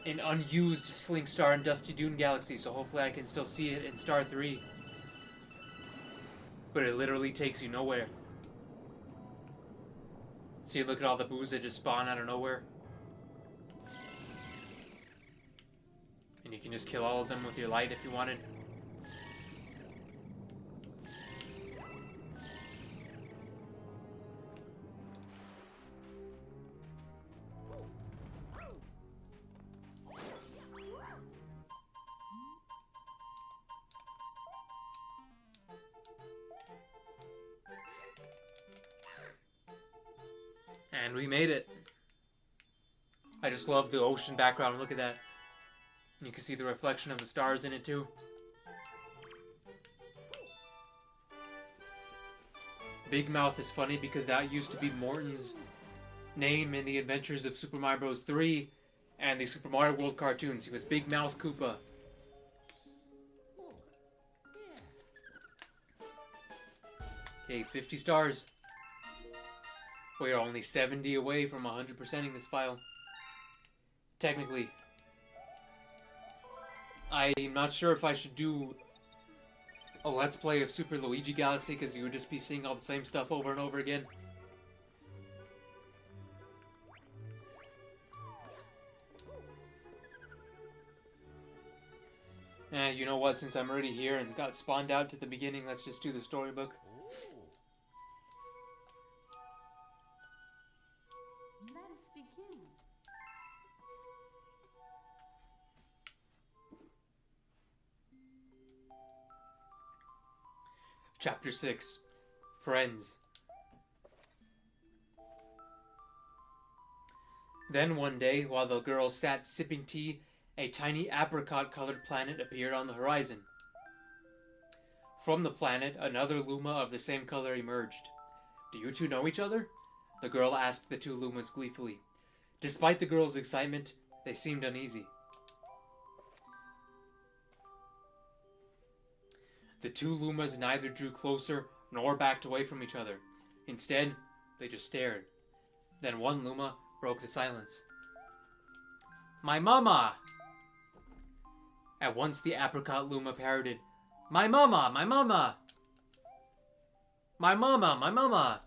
an unused Sling Star in Dusty Dune Galaxy, so hopefully I can still see it in Star 3. But it literally takes you nowhere. See, look at all the boos that just spawn out of nowhere. And you can just kill all of them with your light if you wanted. And we made it. I just love the ocean background. Look at that. You can see the reflection of the stars in it too. Big Mouth is funny because that used to be Morton's name in the Adventures of Super Mario Bros. 3 and the Super Mario World cartoons. He was Big Mouth Koopa. Okay, 50 stars. We are only 70 away from 100%ing this file. Technically. I'm not sure if I should do a Let's Play of Super Luigi Galaxy because you would just be seeing all the same stuff over and over again. You know what? Since I'm already here and got spawned out to the beginning, let's just do the storybook. Chapter 6. Friends. Then one day, while the girls sat sipping tea, a tiny apricot-colored planet appeared on the horizon. From the planet, another Luma of the same color emerged. "Do you two know each other?" the girl asked the two Lumas gleefully. Despite the girls' excitement, they seemed uneasy. The two Lumas neither drew closer nor backed away from each other. Instead, they just stared. Then one Luma broke the silence. "My mama!" At once the apricot Luma parroted, "My mama! My mama! My mama! My mama!"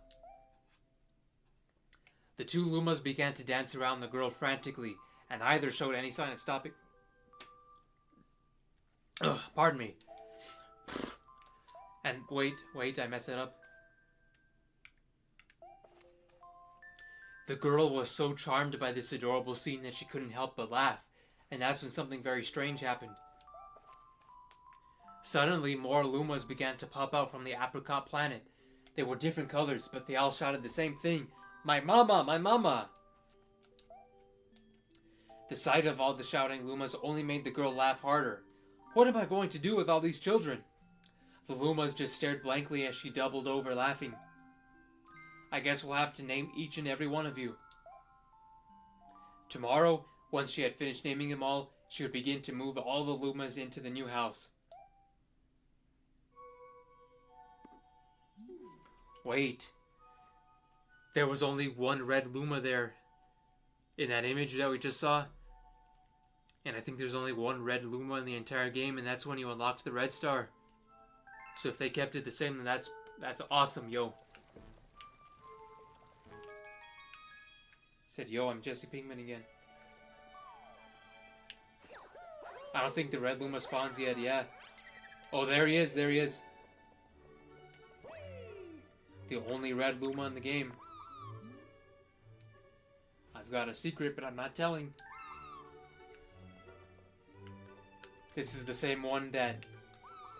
The two Lumas began to dance around the girl frantically, and neither showed any sign of stopping. Pardon me. And wait, I messed it up. The girl was so charmed by this adorable scene that she couldn't help but laugh, and that's when something very strange happened. Suddenly, more Lumas began to pop out from the apricot planet. They were different colors, but they all shouted the same thing. "My mama! My mama!" The sight of all the shouting Lumas only made the girl laugh harder. "What am I going to do with all these children?" The Lumas just stared blankly as she doubled over laughing. "I guess we'll have to name each and every one of you." Tomorrow, once she had finished naming them all, she would begin to move all the Lumas into the new house. Wait. There was only one red Luma there in that image that we just saw. And I think there's only one red Luma in the entire game, and that's when you unlocked the red star. So if they kept it the same, then that's awesome, yo. Said, yo, I'm Jesse Pinkman again. I don't think the red Luma spawns yet, yeah. Oh, there he is, there he is. The only red Luma in the game. I've got a secret, but I'm not telling. This is the same one that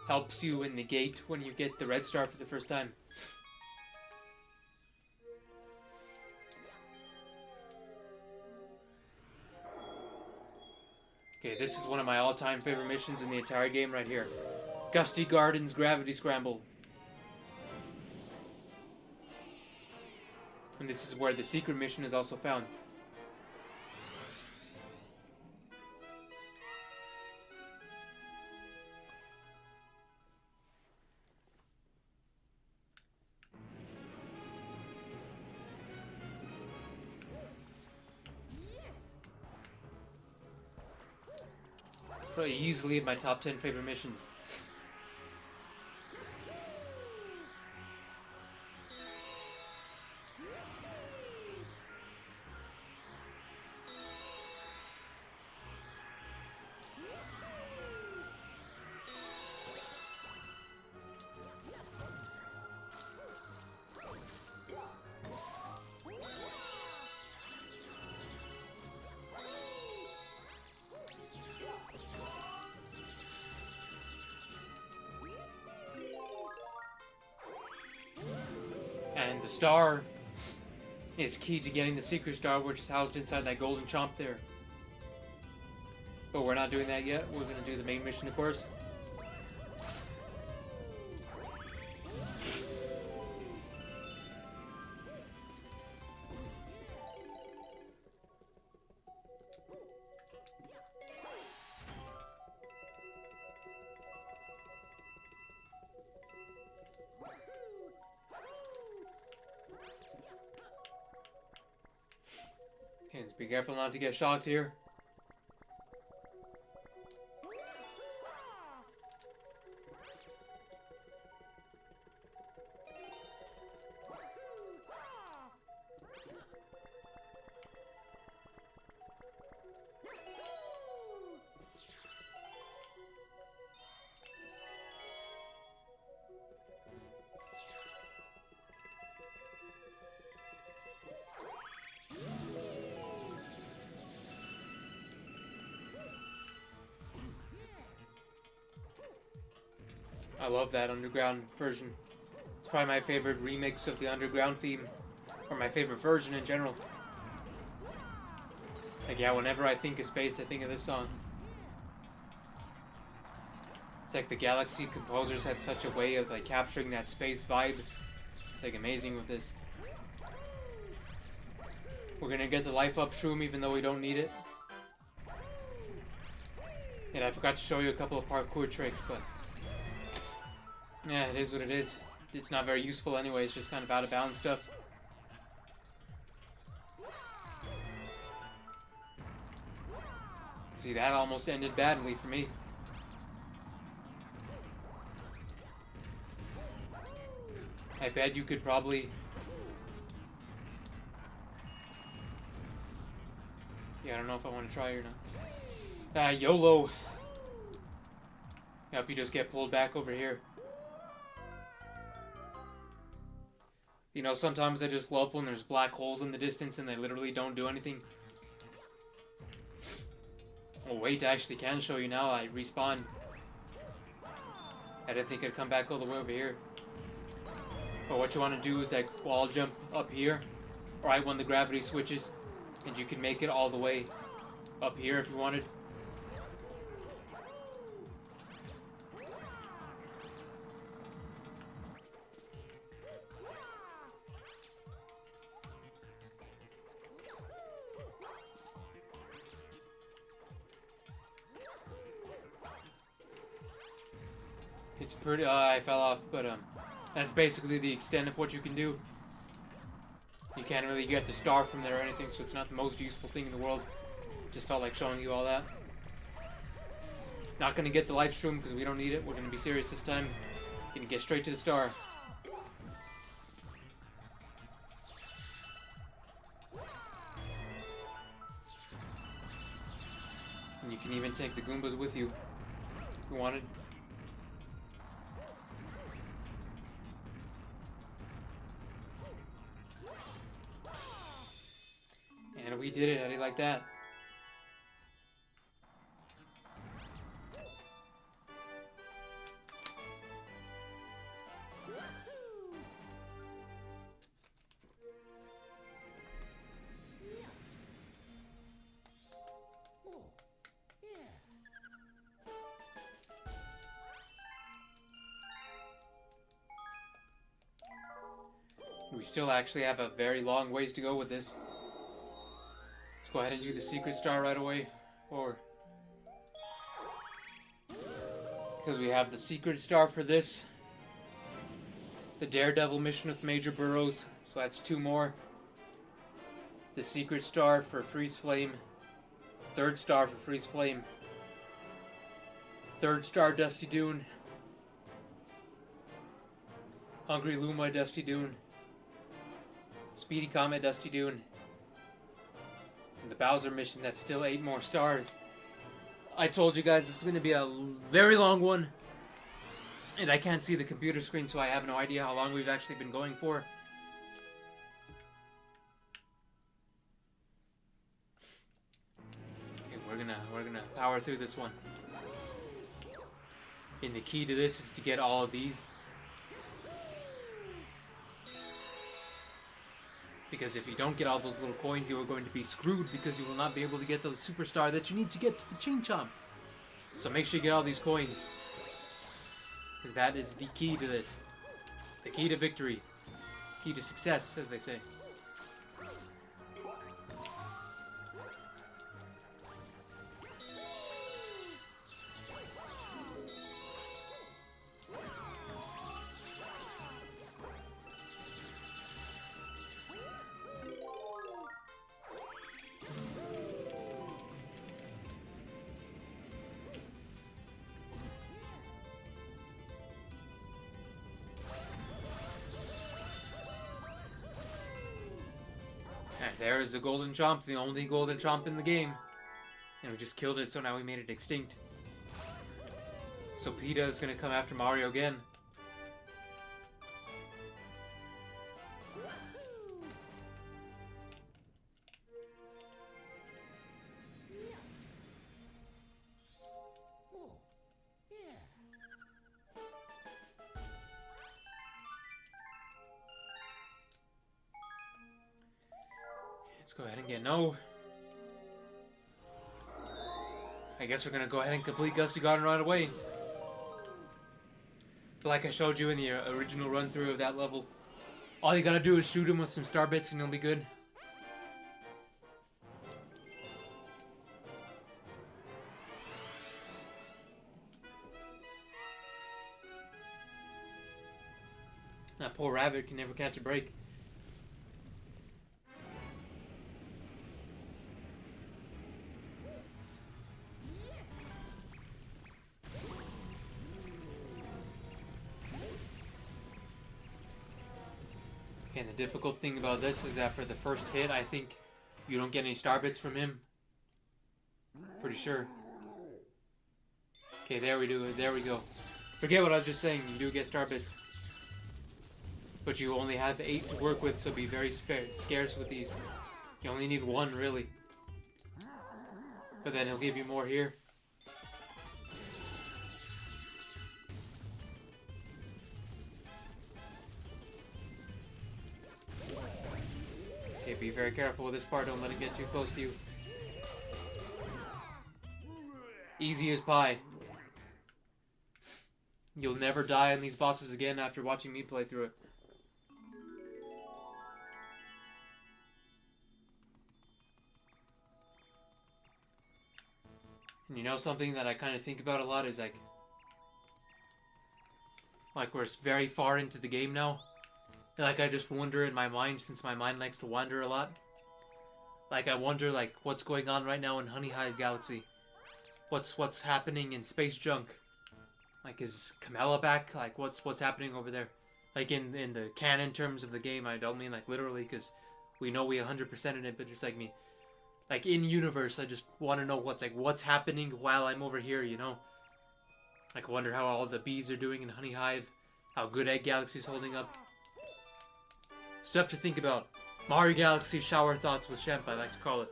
helps you in the gate when you get the red star for the first time. Okay, this is one of my all-time favorite missions in the entire game right here. Gusty Gardens Gravity Scramble. And this is where the secret mission is also found. Probably easily in my top 10 favorite missions. And the star is key to getting the secret star, which is housed inside that golden chomp there. But we're not doing that yet. We're going to do the main mission, of course. Hands, be careful not to get shocked here. I love that underground version. It's probably my favorite remix of the underground theme, or my favorite version in general. Like, yeah, whenever I think of space, I think of this song. It's like the Galaxy composers had such a way of like capturing that space vibe. It's like amazing with this. We're gonna get the life up shroom even though we don't need it. And I forgot to show you a couple of parkour tricks, but yeah, it is what it is. It's not very useful anyway, it's just kind of out of bounds stuff. See, that almost ended badly for me. I bet you could probably... Yeah, I don't know if I want to try or not. YOLO! I hope you just get pulled back over here. You know, sometimes I just love when there's black holes in the distance and they literally don't do anything. Oh wait, I actually can show you now. I respawned. I didn't think I'd come back all the way over here. But what you want to do is like wall jump up here, right when the gravity switches, and you can make it all the way up here if you wanted. It's pretty, I fell off, but That's basically the extent of what you can do. You can't really get the star from there or anything, so it's not the most useful thing in the world. Just felt like showing you all that. Not gonna get the live stream because we don't need it. We're gonna be serious this time. Gonna get straight to the star. And you can even take the Goombas with you if you wanted. And we did it. How do you like that? We still actually have a very long ways to go with this. Let's go ahead and do the secret star right away. Or because we have the secret star for this. The Daredevil mission with Major Burrows. So that's 2 more. The secret star for Freeze Flame. 3rd star for Freeze Flame. 3rd star Dusty Dune. Hungry Luma Dusty Dune. Speedy Comet Dusty Dune. And the Bowser mission, that's still 8 more stars. I told you guys this is going to be a very long one. And I can't see the computer screen, so I have no idea how long we've actually been going for. Okay, we're gonna power through this one. And the key to this is to get all of these. Because if you don't get all those little coins, you are going to be screwed because you will not be able to get the superstar that you need to get to the Chain Chomp. So make sure you get all these coins. Because that is the key to this. The key to victory. Key to success, as they say. There is the golden chomp, the only golden chomp in the game. And we just killed it, so now we made it extinct. So PETA is going to come after Mario again. Let's go ahead and get no. I guess we're gonna go ahead and complete Gusty Garden right away. Like I showed you in the original run through of that level, all you gotta do is shoot him with some star bits and he'll be good. That poor rabbit can never catch a break. And the difficult thing about this is that for the first hit, I think you don't get any star bits from him. Pretty sure. Okay, there we do. There we go. Forget what I was just saying. You do get star bits. But you only have 8 to work with, so be very scarce with these. You only need 1, really. But then he'll give you more here. Okay, be very careful with this part. Don't let it get too close to you. Easy as pie. You'll never die on these bosses again after watching me play through it. And you know something that I kind of think about a lot is like, Like, we're very far into the game now. Like, I just wonder in my mind, since my mind likes to wander a lot. Like, I wonder, like, what's going on right now in Honey Hive Galaxy. What's happening in Space Junk? Like, is Kamala back? Like, what's happening over there? Like, in the canon terms of the game, I don't mean, like, literally, because we know we 100% in it, but just, like, me. Like, in universe, I just want to know what's happening while I'm over here, you know? Like, I wonder how all the bees are doing in Honey Hive, how good Egg Galaxy's holding up. Stuff to think about. Mario Galaxy Shower Thoughts with Shemp, I like to call it.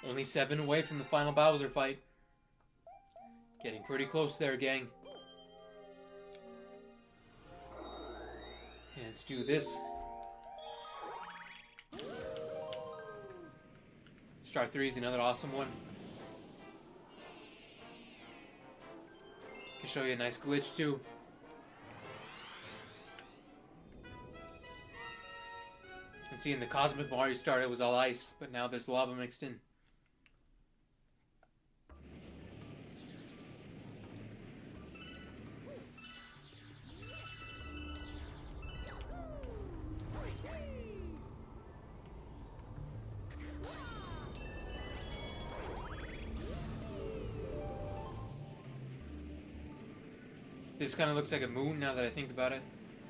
Only 7 away from the final Bowser fight. Getting pretty close there, gang. Yeah, let's do this. Star 3 is another awesome one. Can show you a nice glitch too. And see, in the Cosmic Mario Star, it was all ice, but now there's lava mixed in. This kind of looks like a moon now that I think about it.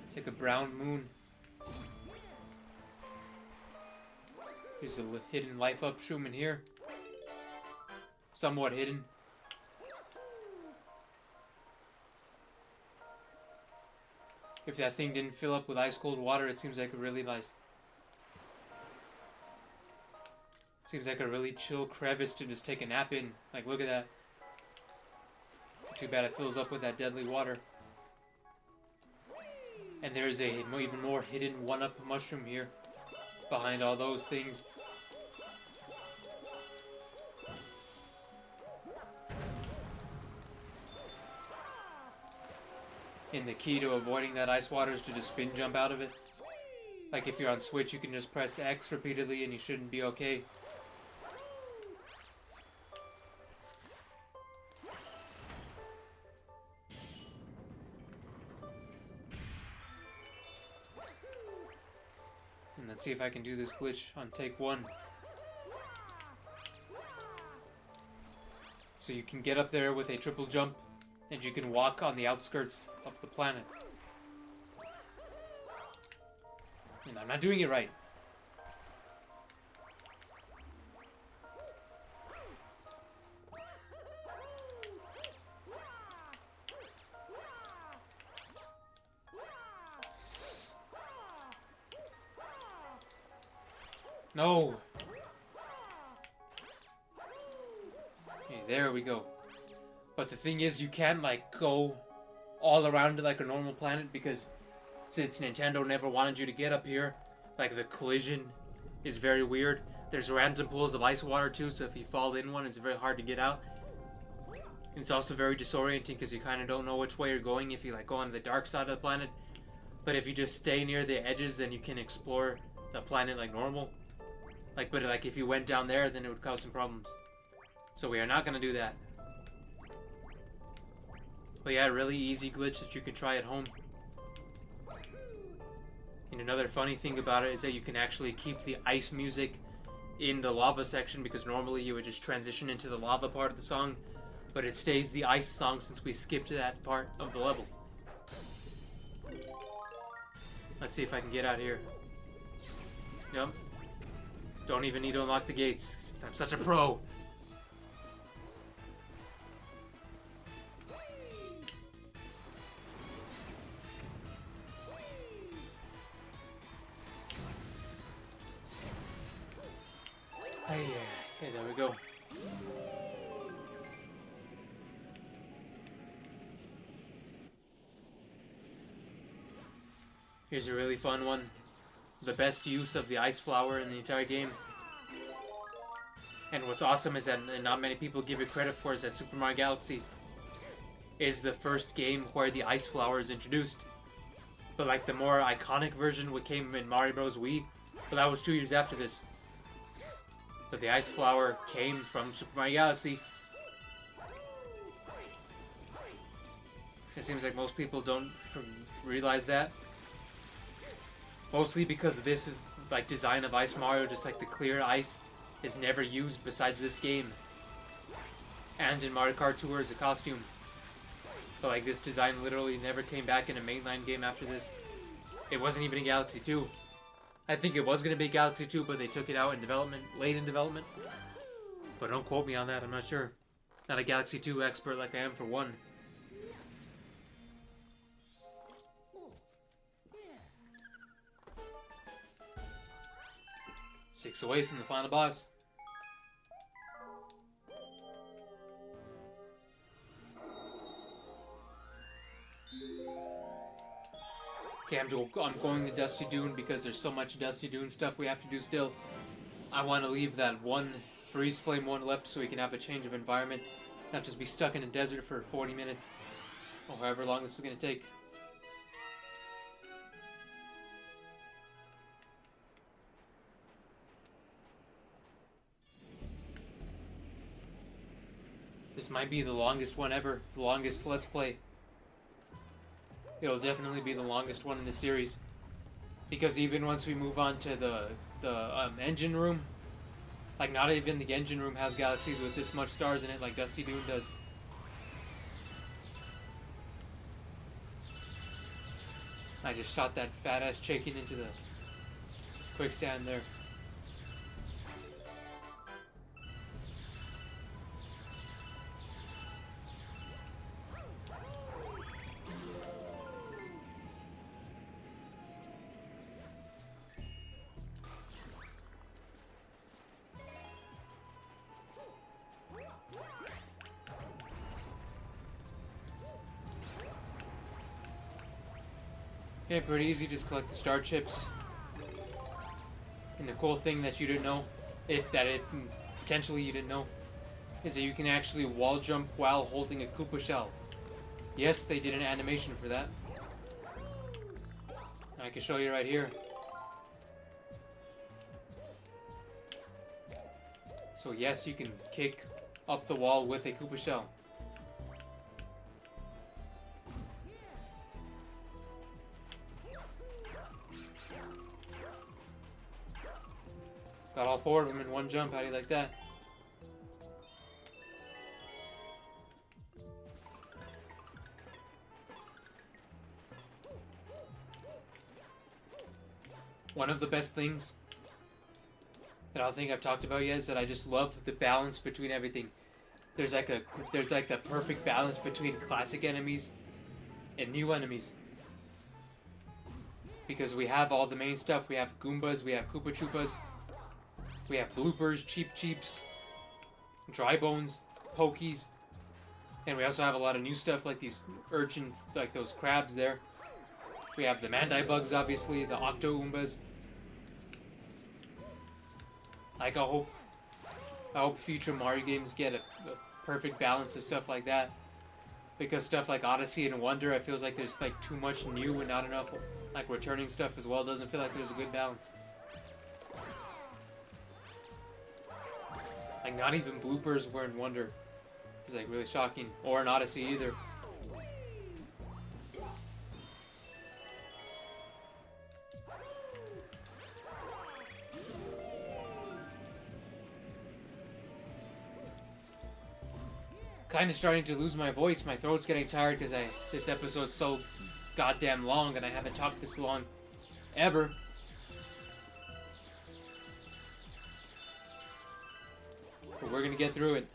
It's like a brown moon. There's a hidden life up shroom in here. Somewhat hidden. If that thing didn't fill up with ice cold water, it seems like a really nice... Seems like a really chill crevice to just take a nap in. Like, look at that. Too bad it fills up with that deadly water. And there's a even more hidden 1-up mushroom here. Behind all those things. And the key to avoiding that ice water is to just spin jump out of it. Like if you're on Switch, you can just press X repeatedly and you shouldn't be okay. And let's see if I can do this glitch on take 1. So you can get up there with a triple jump, and you can walk on the outskirts of the planet. And I'm not doing it right. No! Okay, there we go. But the thing is, you can't, like, go all around it like a normal planet, because since Nintendo never wanted you to get up here, like, the collision is very weird. There's random pools of ice water, too, so if you fall in one, it's very hard to get out. And it's also very disorienting, because you kind of don't know which way you're going if you, like, go on the dark side of the planet. But if you just stay near the edges, then you can explore the planet like normal. Like, but like if you went down there, then it would cause some problems. So we are not going to do that. But yeah, really easy glitch that you can try at home. And another funny thing about it is that you can actually keep the ice music in the lava section, because normally you would just transition into the lava part of the song. But it stays the ice song since we skipped that part of the level. Let's see if I can get out here. Yep. Don't even need to unlock the gates. I'm such a pro. Hey, okay, there we go. Here's a really fun one. The best use of the ice flower in the entire game. And what's awesome is that not many people give it credit for is that Super Mario Galaxy is the first game where the ice flower is introduced. But like the more iconic version what came in Mario Bros. Wii, but that was 2 years after this. But the Ice Flower came from Super Mario Galaxy. It seems like most people don't realize that. Mostly because of this like design of Ice Mario, just like the clear ice is never used besides this game. And in Mario Kart Tour as a costume. But like this design literally never came back in a mainline game after this. It wasn't even in Galaxy 2. I think it was going to be Galaxy 2, but they took it out in development, late in development. But don't quote me on that, I'm not sure. Not a Galaxy 2 expert like I am for 1. Six away from the final boss. Okay, I'm going to Dusty Dune because there's so much Dusty Dune stuff we have to do still. I want to leave that one Freeze Flame one left so we can have a change of environment. Not just be stuck in a desert for 40 minutes. Or however long this is going to take. This might be the longest one ever. The longest Let's Play. It'll definitely be the longest one in the series. Because even once we move on to the engine room, like not even the engine room has galaxies with this much stars in it like Dusty Dune does. I just shot that fat ass chicken into the quicksand there. Yeah, pretty easy, just collect the star chips. And the cool thing that you didn't know, potentially you didn't know, is that you can actually wall jump while holding a Koopa shell. Yes, they did an animation for that. I can show you right here. So yes, you can kick up the wall with a Koopa shell. Got all 4 of them in one jump. How do you like that? One of the best things that I don't think I've talked about yet is that I just love the balance between everything. There's like the perfect balance between classic enemies and new enemies. Because we have all the main stuff. We have Goombas, we have Koopa Troopas, we have bloopers, Cheep Cheeps, Dry Bones, Pokies, and we also have a lot of new stuff like these urchin, like those crabs there. We have the Mandai Bugs, obviously, the Octo Oombas. Like, I hope future Mario games get a perfect balance of stuff like that. Because stuff like Odyssey and Wonder, I feels like there's like too much new and not enough like returning stuff as well. Doesn't feel like there's a good balance. Like, not even bloopers were in Wonder. It's like really shocking. Or in Odyssey either. Kind of starting to lose my voice. My throat's getting tired because this episode's so goddamn long and I haven't talked this long ever. But we're gonna get through it.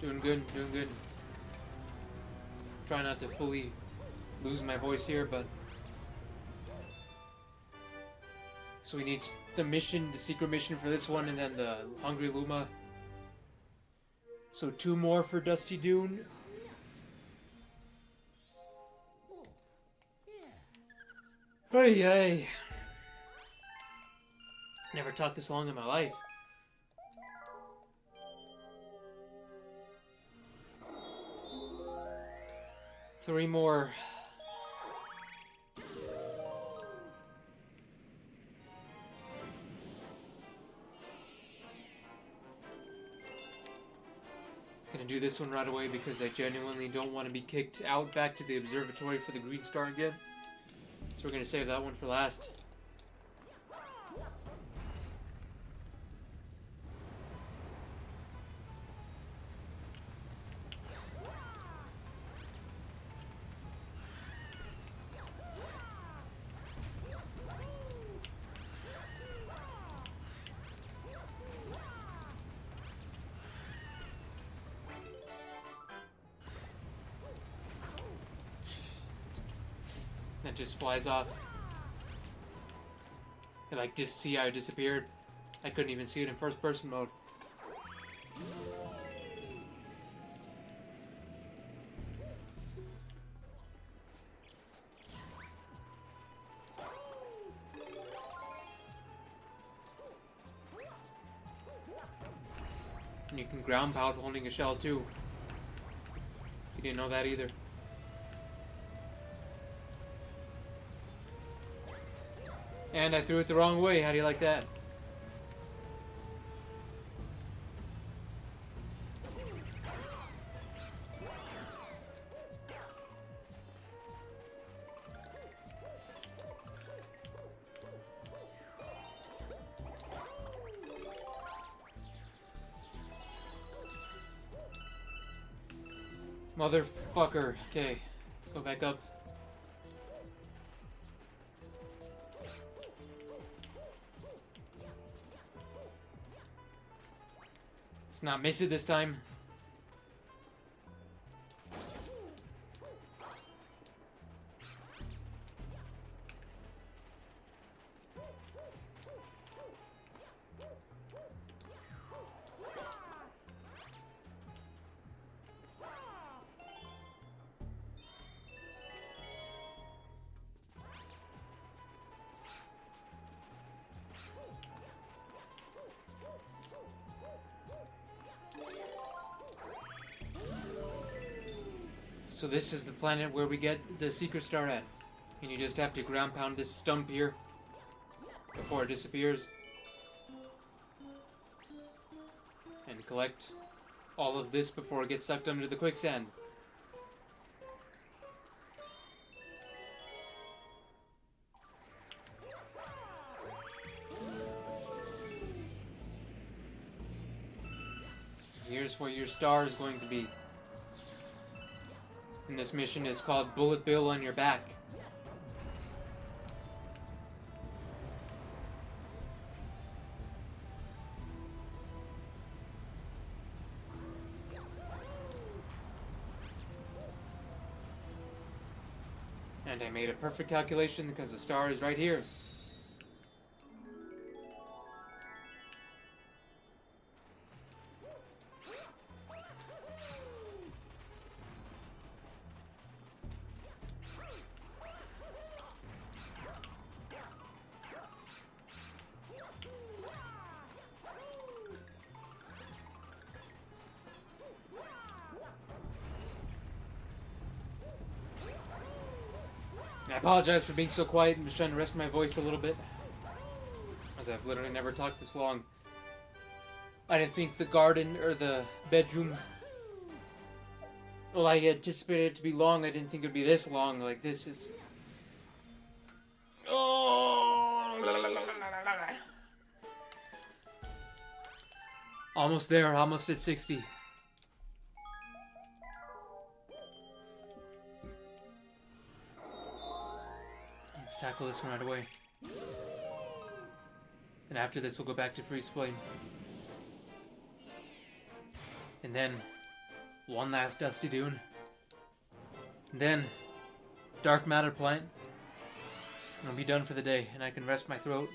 Doing good, doing good. Try not to fully lose my voice here, but... So we need the mission, the secret mission for this one, and then the Hungry Luma. So 2 more for Dusty Dune. Hey, hey. Never talked this long in my life. Three more. Gonna do this one right away because I genuinely don't want to be kicked out back to the observatory for the green star again. So we're gonna save that one for last. That just flies off. And like, just see how it disappeared. I couldn't even see it in first person mode. And you can ground pound holding a shell too. If you didn't know that either. And I threw it the wrong way. How do you like that? Motherfucker. Okay, let's go back up. Let's not miss it this time. So this is the planet where we get the secret star at. And you just have to ground pound this stump here before it disappears. And collect all of this before it gets sucked under the quicksand. Here's where your star is going to be. And this mission is called Bullet Bill on Your Back. And I made a perfect calculation because the star is right here. I apologize for being so quiet. I'm just trying to rest my voice a little bit, as I've literally never talked this long. I didn't think the garden or the bedroom, well, I anticipated it to be long. I didn't think it would be this long. Like, this is... Oh! Almost there, almost at 60. Let's tackle this one right away. And after this, we'll go back to Freeze Flame. And then One last dusty dune. And then, dark matter plant. And I'll be done for the day, and I can rest my throat.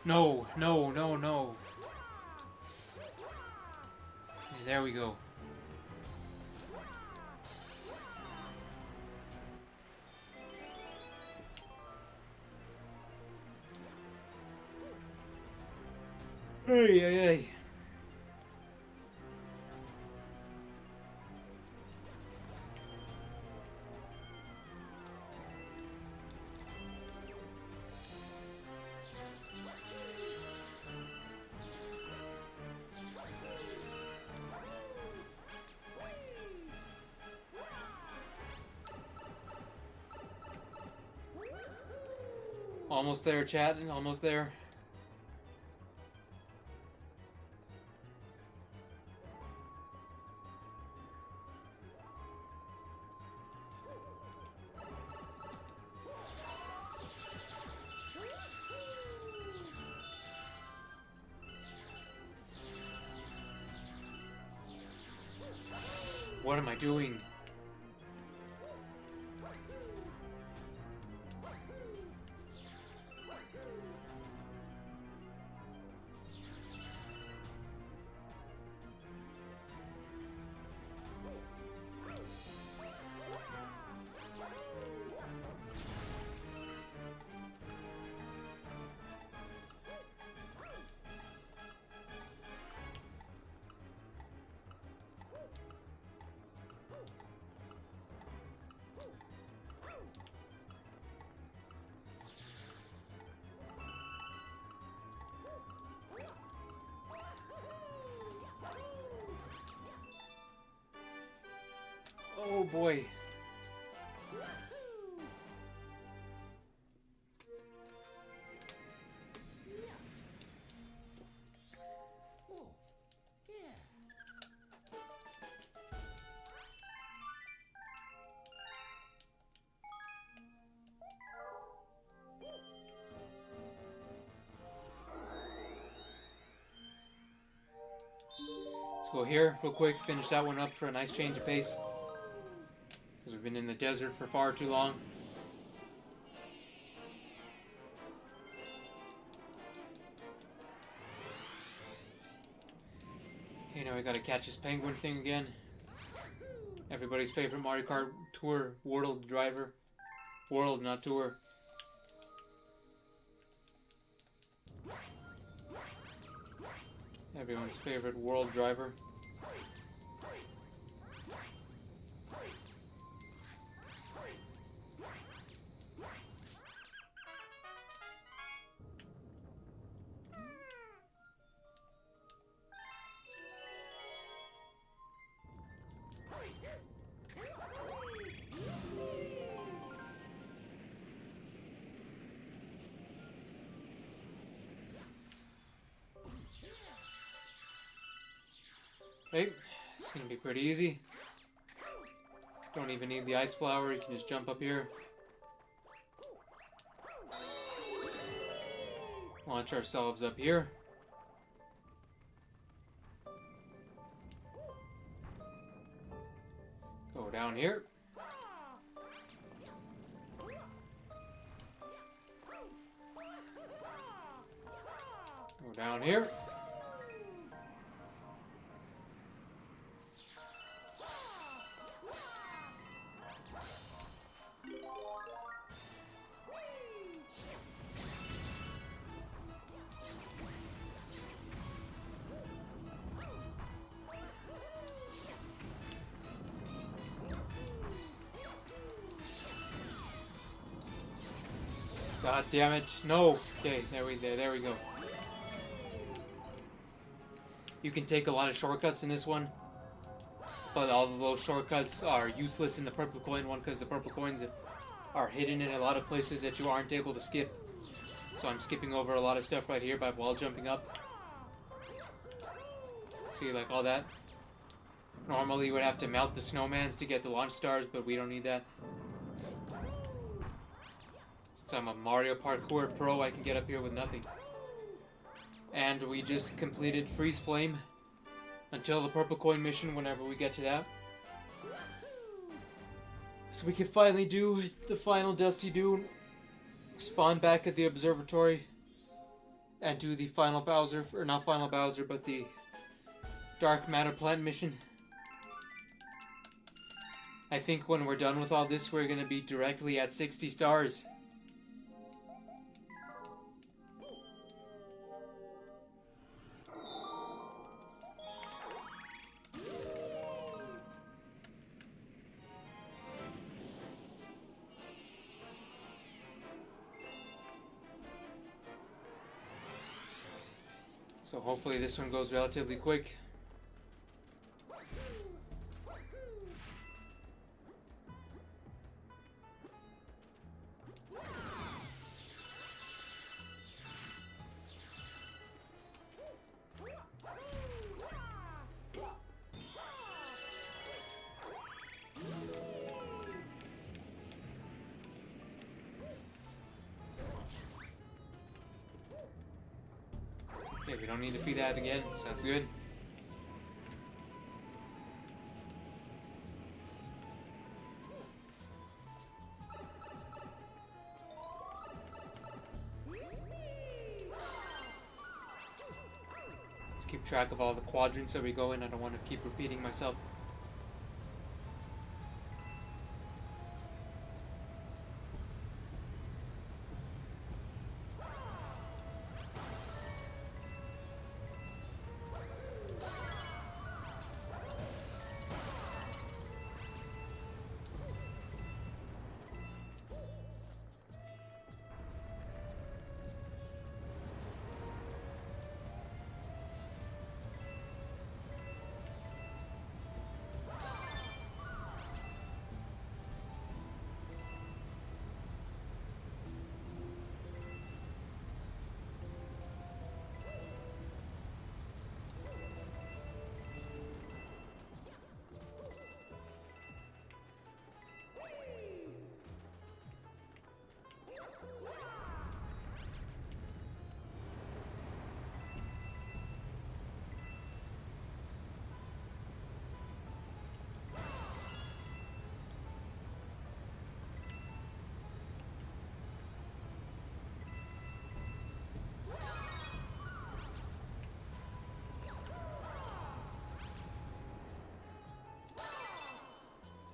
No, no, no, no. Okay, there we go. Hey, hey, hey. Almost there, chat. Almost there. What am I doing? Oh boy. Let's go here real quick, finish that one up for a nice change of pace. Because we've been in the desert for far too long. Okay, now we gotta catch this penguin thing again. Everybody's favorite Mario Kart Tour World driver. World, not Tour. Everyone's favorite world driver. Okay, it's gonna be pretty easy. Don't even need the ice flower, you can just jump up here. Launch ourselves up here. down here. Go down here. God damn it. No. Okay, there we go. You can take a lot of shortcuts in this one, but all of those shortcuts are useless in the purple coin one because the purple coins are hidden in a lot of places that you aren't able to skip. So I'm skipping over a lot of stuff right here by wall jumping up. See, like all that. Normally you would have to melt the snowmans to get the launch stars, but we don't need that. Since I'm a Mario Parkour pro, I can get up here with nothing. And we just completed Freeze Flame until the purple coin mission whenever we get to that. So we can finally do the final Dusty Dune, spawn back at the observatory, and do the final Bowser, or not final Bowser, but the Dark Matter Plant mission. I think when we're done with all this, we're going to be directly at 60 stars. So hopefully this one goes relatively quick. Okay, we don't need to feed that again. Sounds good. Let's keep track of all the quadrants that we go in. I don't want to keep repeating myself.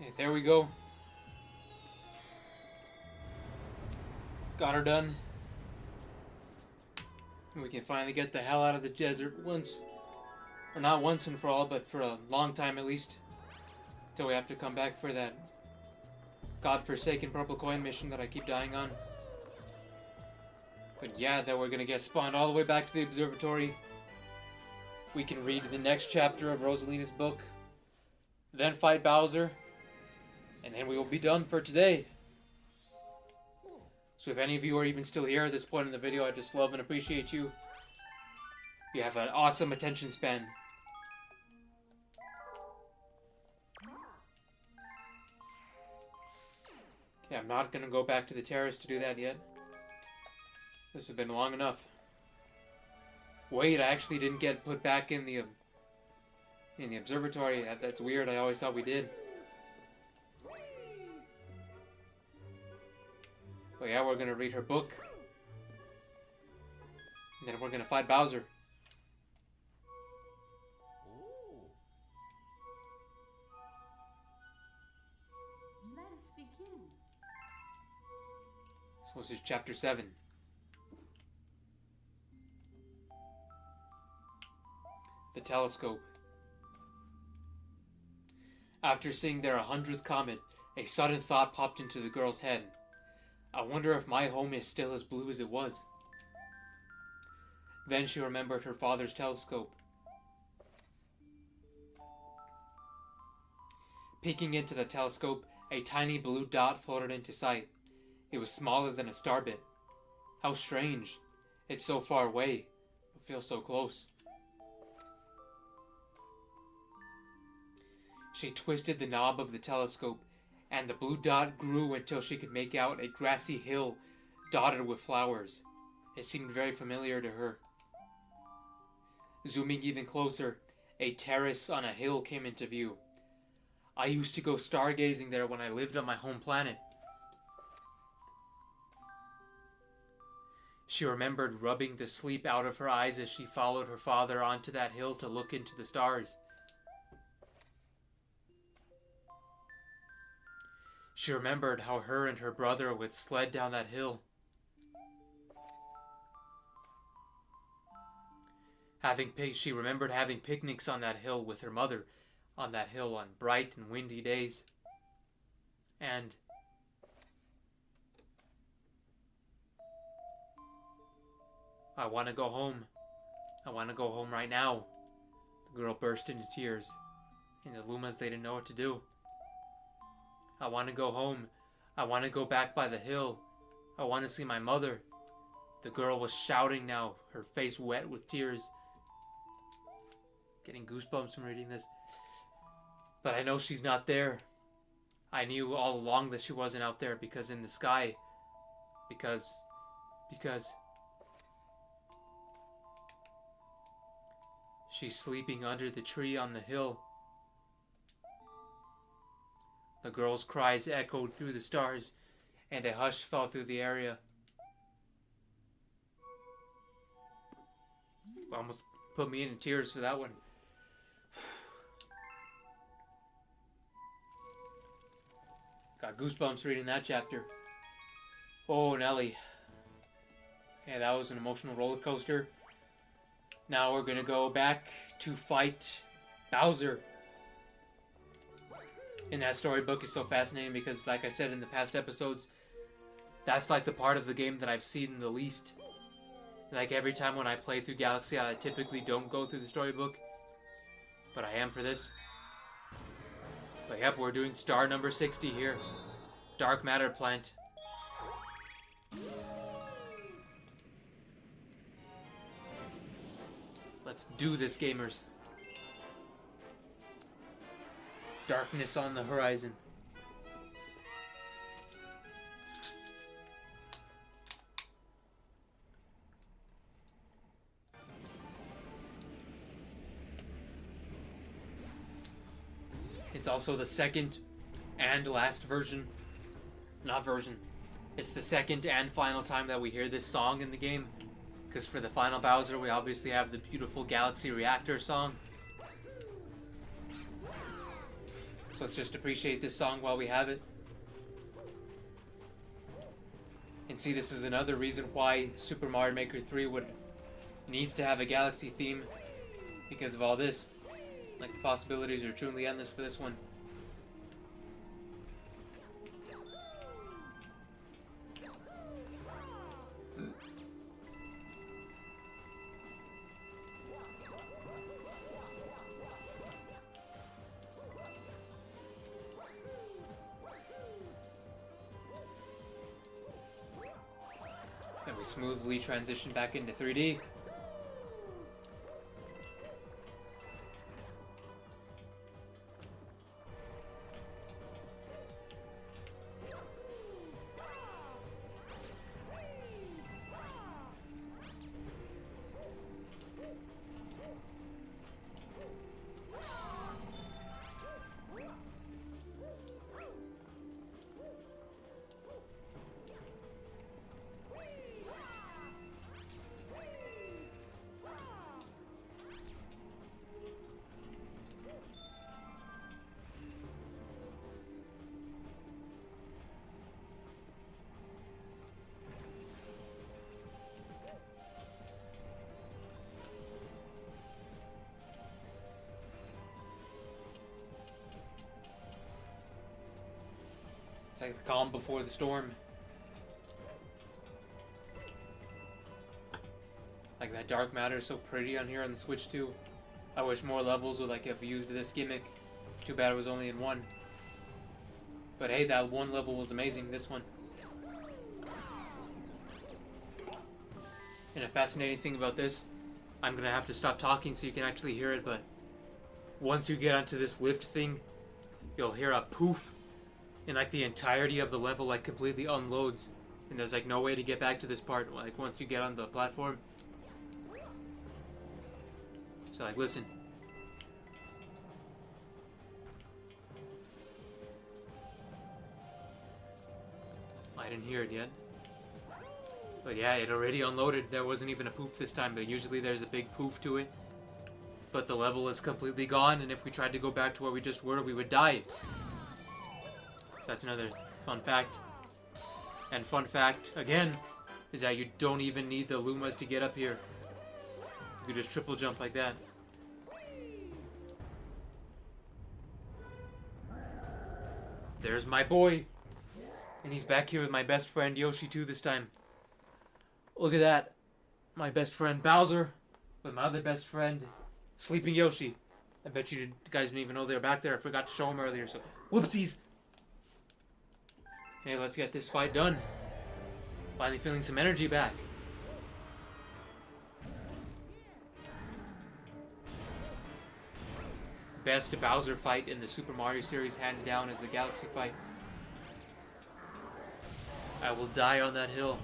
Okay, there we go. Got her done. And we can finally get the hell out of the desert once, or not once and for all, but for a long time at least. Till we have to come back for that godforsaken purple coin mission that I keep dying on. But yeah, then we're gonna get spawned all the way back to the observatory. We can read the next chapter of Rosalina's book, then fight Bowser, and then we will be done for today. So if any of you are even still here at this point in the video, I just love and appreciate you. You have an awesome attention span. Okay, I'm not gonna go back to the terrace to do that yet. This has been long enough. Wait, I actually didn't get put back in the observatory. That's weird. I always thought we did. But yeah, we're gonna read her book. And then we're gonna fight Bowser. Let us begin. So this is chapter 7. The telescope. After seeing their 100th comet, a sudden thought popped into the girl's head. I wonder if my home is still as blue as it was. Then she remembered her father's telescope. Peeking into the telescope, a tiny blue dot floated into sight. It was smaller than a star bit. How strange. It's so far away, but feels so close. She twisted the knob of the telescope, and the blue dot grew until she could make out a grassy hill dotted with flowers. It seemed very familiar to her. Zooming even closer, a terrace on a hill came into view. I used to go stargazing there when I lived on my home planet. She remembered rubbing the sleep out of her eyes as she followed her father onto that hill to look into the stars. She remembered how her and her brother would sled down that hill. She remembered having picnics on that hill with her mother, on that hill on bright and windy days. And I want to go home. I want to go home right now. The girl burst into tears, and the Lumas, they didn't know what to do. I want to go home. I want to go back by the hill. I want to see my mother. The girl was shouting now, her face wet with tears. Getting goosebumps from reading this. But I know she's not there. I knew all along that she wasn't out there because in the sky. Because. She's sleeping under the tree on the hill. The girl's cries echoed through the stars, and a hush fell through the area. Almost put me in tears for that one. Got goosebumps reading that chapter. Oh, Nelly. Okay, that was an emotional roller coaster. Now we're gonna go back to fight Bowser. And that storybook is so fascinating because, like I said in the past episodes, that's like the part of the game that I've seen the least. Like every time when I play through Galaxy, I typically don't go through the storybook. But I am for this. But yep, we're doing star number 60 here. Dark Matter Plant. Let's do this, gamers. Darkness on the horizon. It's also the second and last version. Not version. It's the second and final time that we hear this song in the game. Because for the final Bowser, we obviously have the beautiful Galaxy Reactor song. So let's just appreciate this song while we have it. And see, this is another reason why Super Mario Maker 3 needs to have a Galaxy theme. Because of all this. Like, the possibilities are truly endless for this one. And we smoothly transition back into 3D. It's like the calm before the storm. Like that dark matter is so pretty on here on the Switch too. I wish more levels would like have used this gimmick. Too bad it was only in one. But hey, that one level was amazing. This one. And a fascinating thing about this, I'm gonna have to stop talking so you can actually hear it, but once you get onto this lift thing, you'll hear a poof, and like the entirety of the level like completely unloads, and there's like no way to get back to this part like once you get on the platform. So like listen. I didn't hear it yet. But yeah, it already unloaded. There wasn't even a poof this time, but usually there's a big poof to it. But the level is completely gone, and if we tried to go back to where we just were, we would die. So that's another fun fact. And fun fact, again, is that you don't even need the Lumas to get up here. You just triple jump like that. There's my boy. And he's back here with my best friend Yoshi too this time. Look at that. My best friend Bowser with my other best friend Sleeping Yoshi. I bet you guys didn't even know they were back there. I forgot to show them earlier, so whoopsies. Hey, let's get this fight done. Finally feeling some energy back. Best Bowser fight in the Super Mario series, hands down, is the Galaxy fight. I will die on that hill.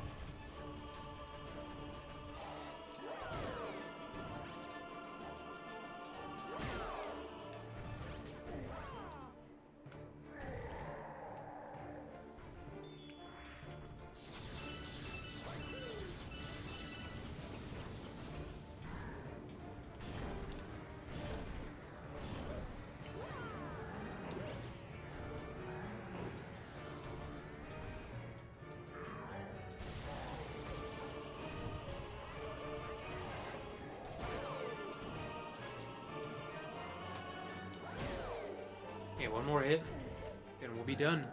Okay, one more hit, and we'll be done.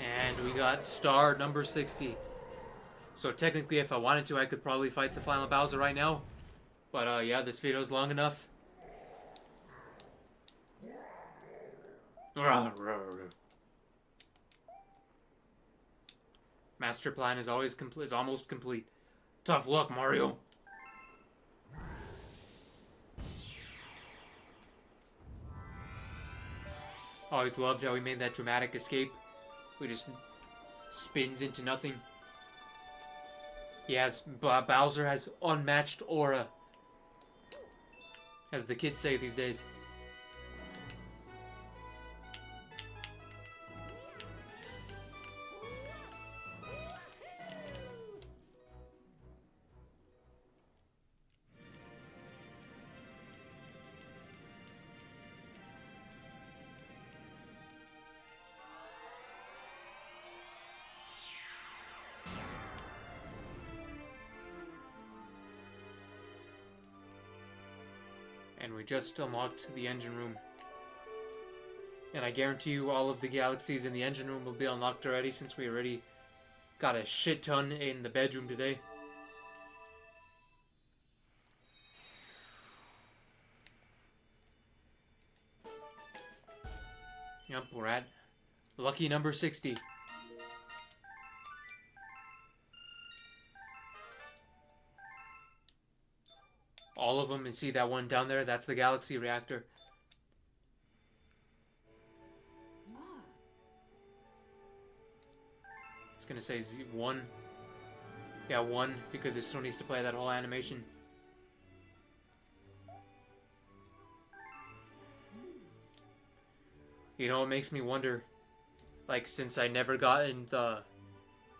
And we got star number 60. So technically, if I wanted to, I could probably fight the final Bowser right now. But yeah, this video's long enough. Master plan is always is almost complete. Tough luck, Mario. Always loved how we made that dramatic escape. We just spins into nothing. Bowser has unmatched aura, as the kids say these days. And we just unlocked the engine room. And I guarantee you all of the galaxies in the engine room will be unlocked already, since we already got a shit ton in the bedroom today. Yep, we're at lucky number 60. All of them, and see that one down there? That's the galaxy reactor. It's gonna say 1. Yeah, 1, because it still needs to play that whole animation. You know, it makes me wonder, like, since I never got in the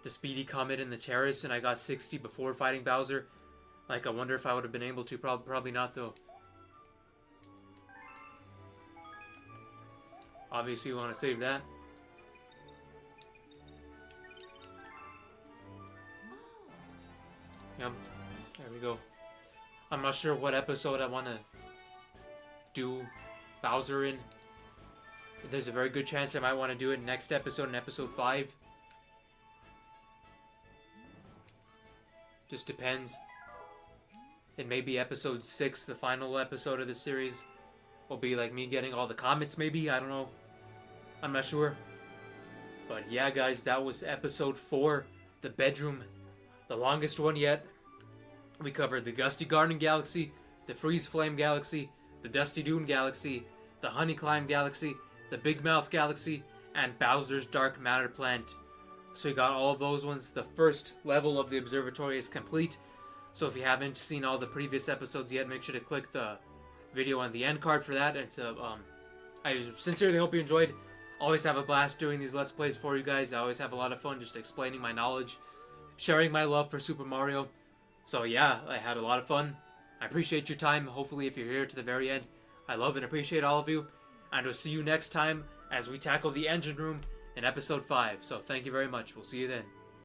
Speedy Comet in the Terrace and I got 60 before fighting Bowser, like, I wonder if I would have been able to. Probably not, though. Obviously, you want to save that. Yep, there we go. I'm not sure what episode I want to do Bowser in. There's a very good chance I might want to do it next episode, in episode 5. Just depends. It may be episode 6, the final episode of the series. Will be like me getting all the comments, maybe? I don't know. I'm not sure. But yeah, guys, that was episode 4, The Bedroom. The longest one yet. We covered the Gusty Garden Galaxy, the Freeze Flame Galaxy, the Dusty Dune Galaxy, the Honey Climb Galaxy, the Big Mouth Galaxy, and Bowser's Dark Matter Plant. So we got all of those ones. The first level of the observatory is complete. So if you haven't seen all the previous episodes yet, make sure to click the video on the end card for that. It's I sincerely hope you enjoyed. Always have a blast doing these Let's Plays for you guys. I always have a lot of fun just explaining my knowledge, sharing my love for Super Mario. So yeah, I had a lot of fun. I appreciate your time. Hopefully if you're here to the very end, I love and appreciate all of you. And we'll see you next time as we tackle the engine room in episode 5. So thank you very much. We'll see you then.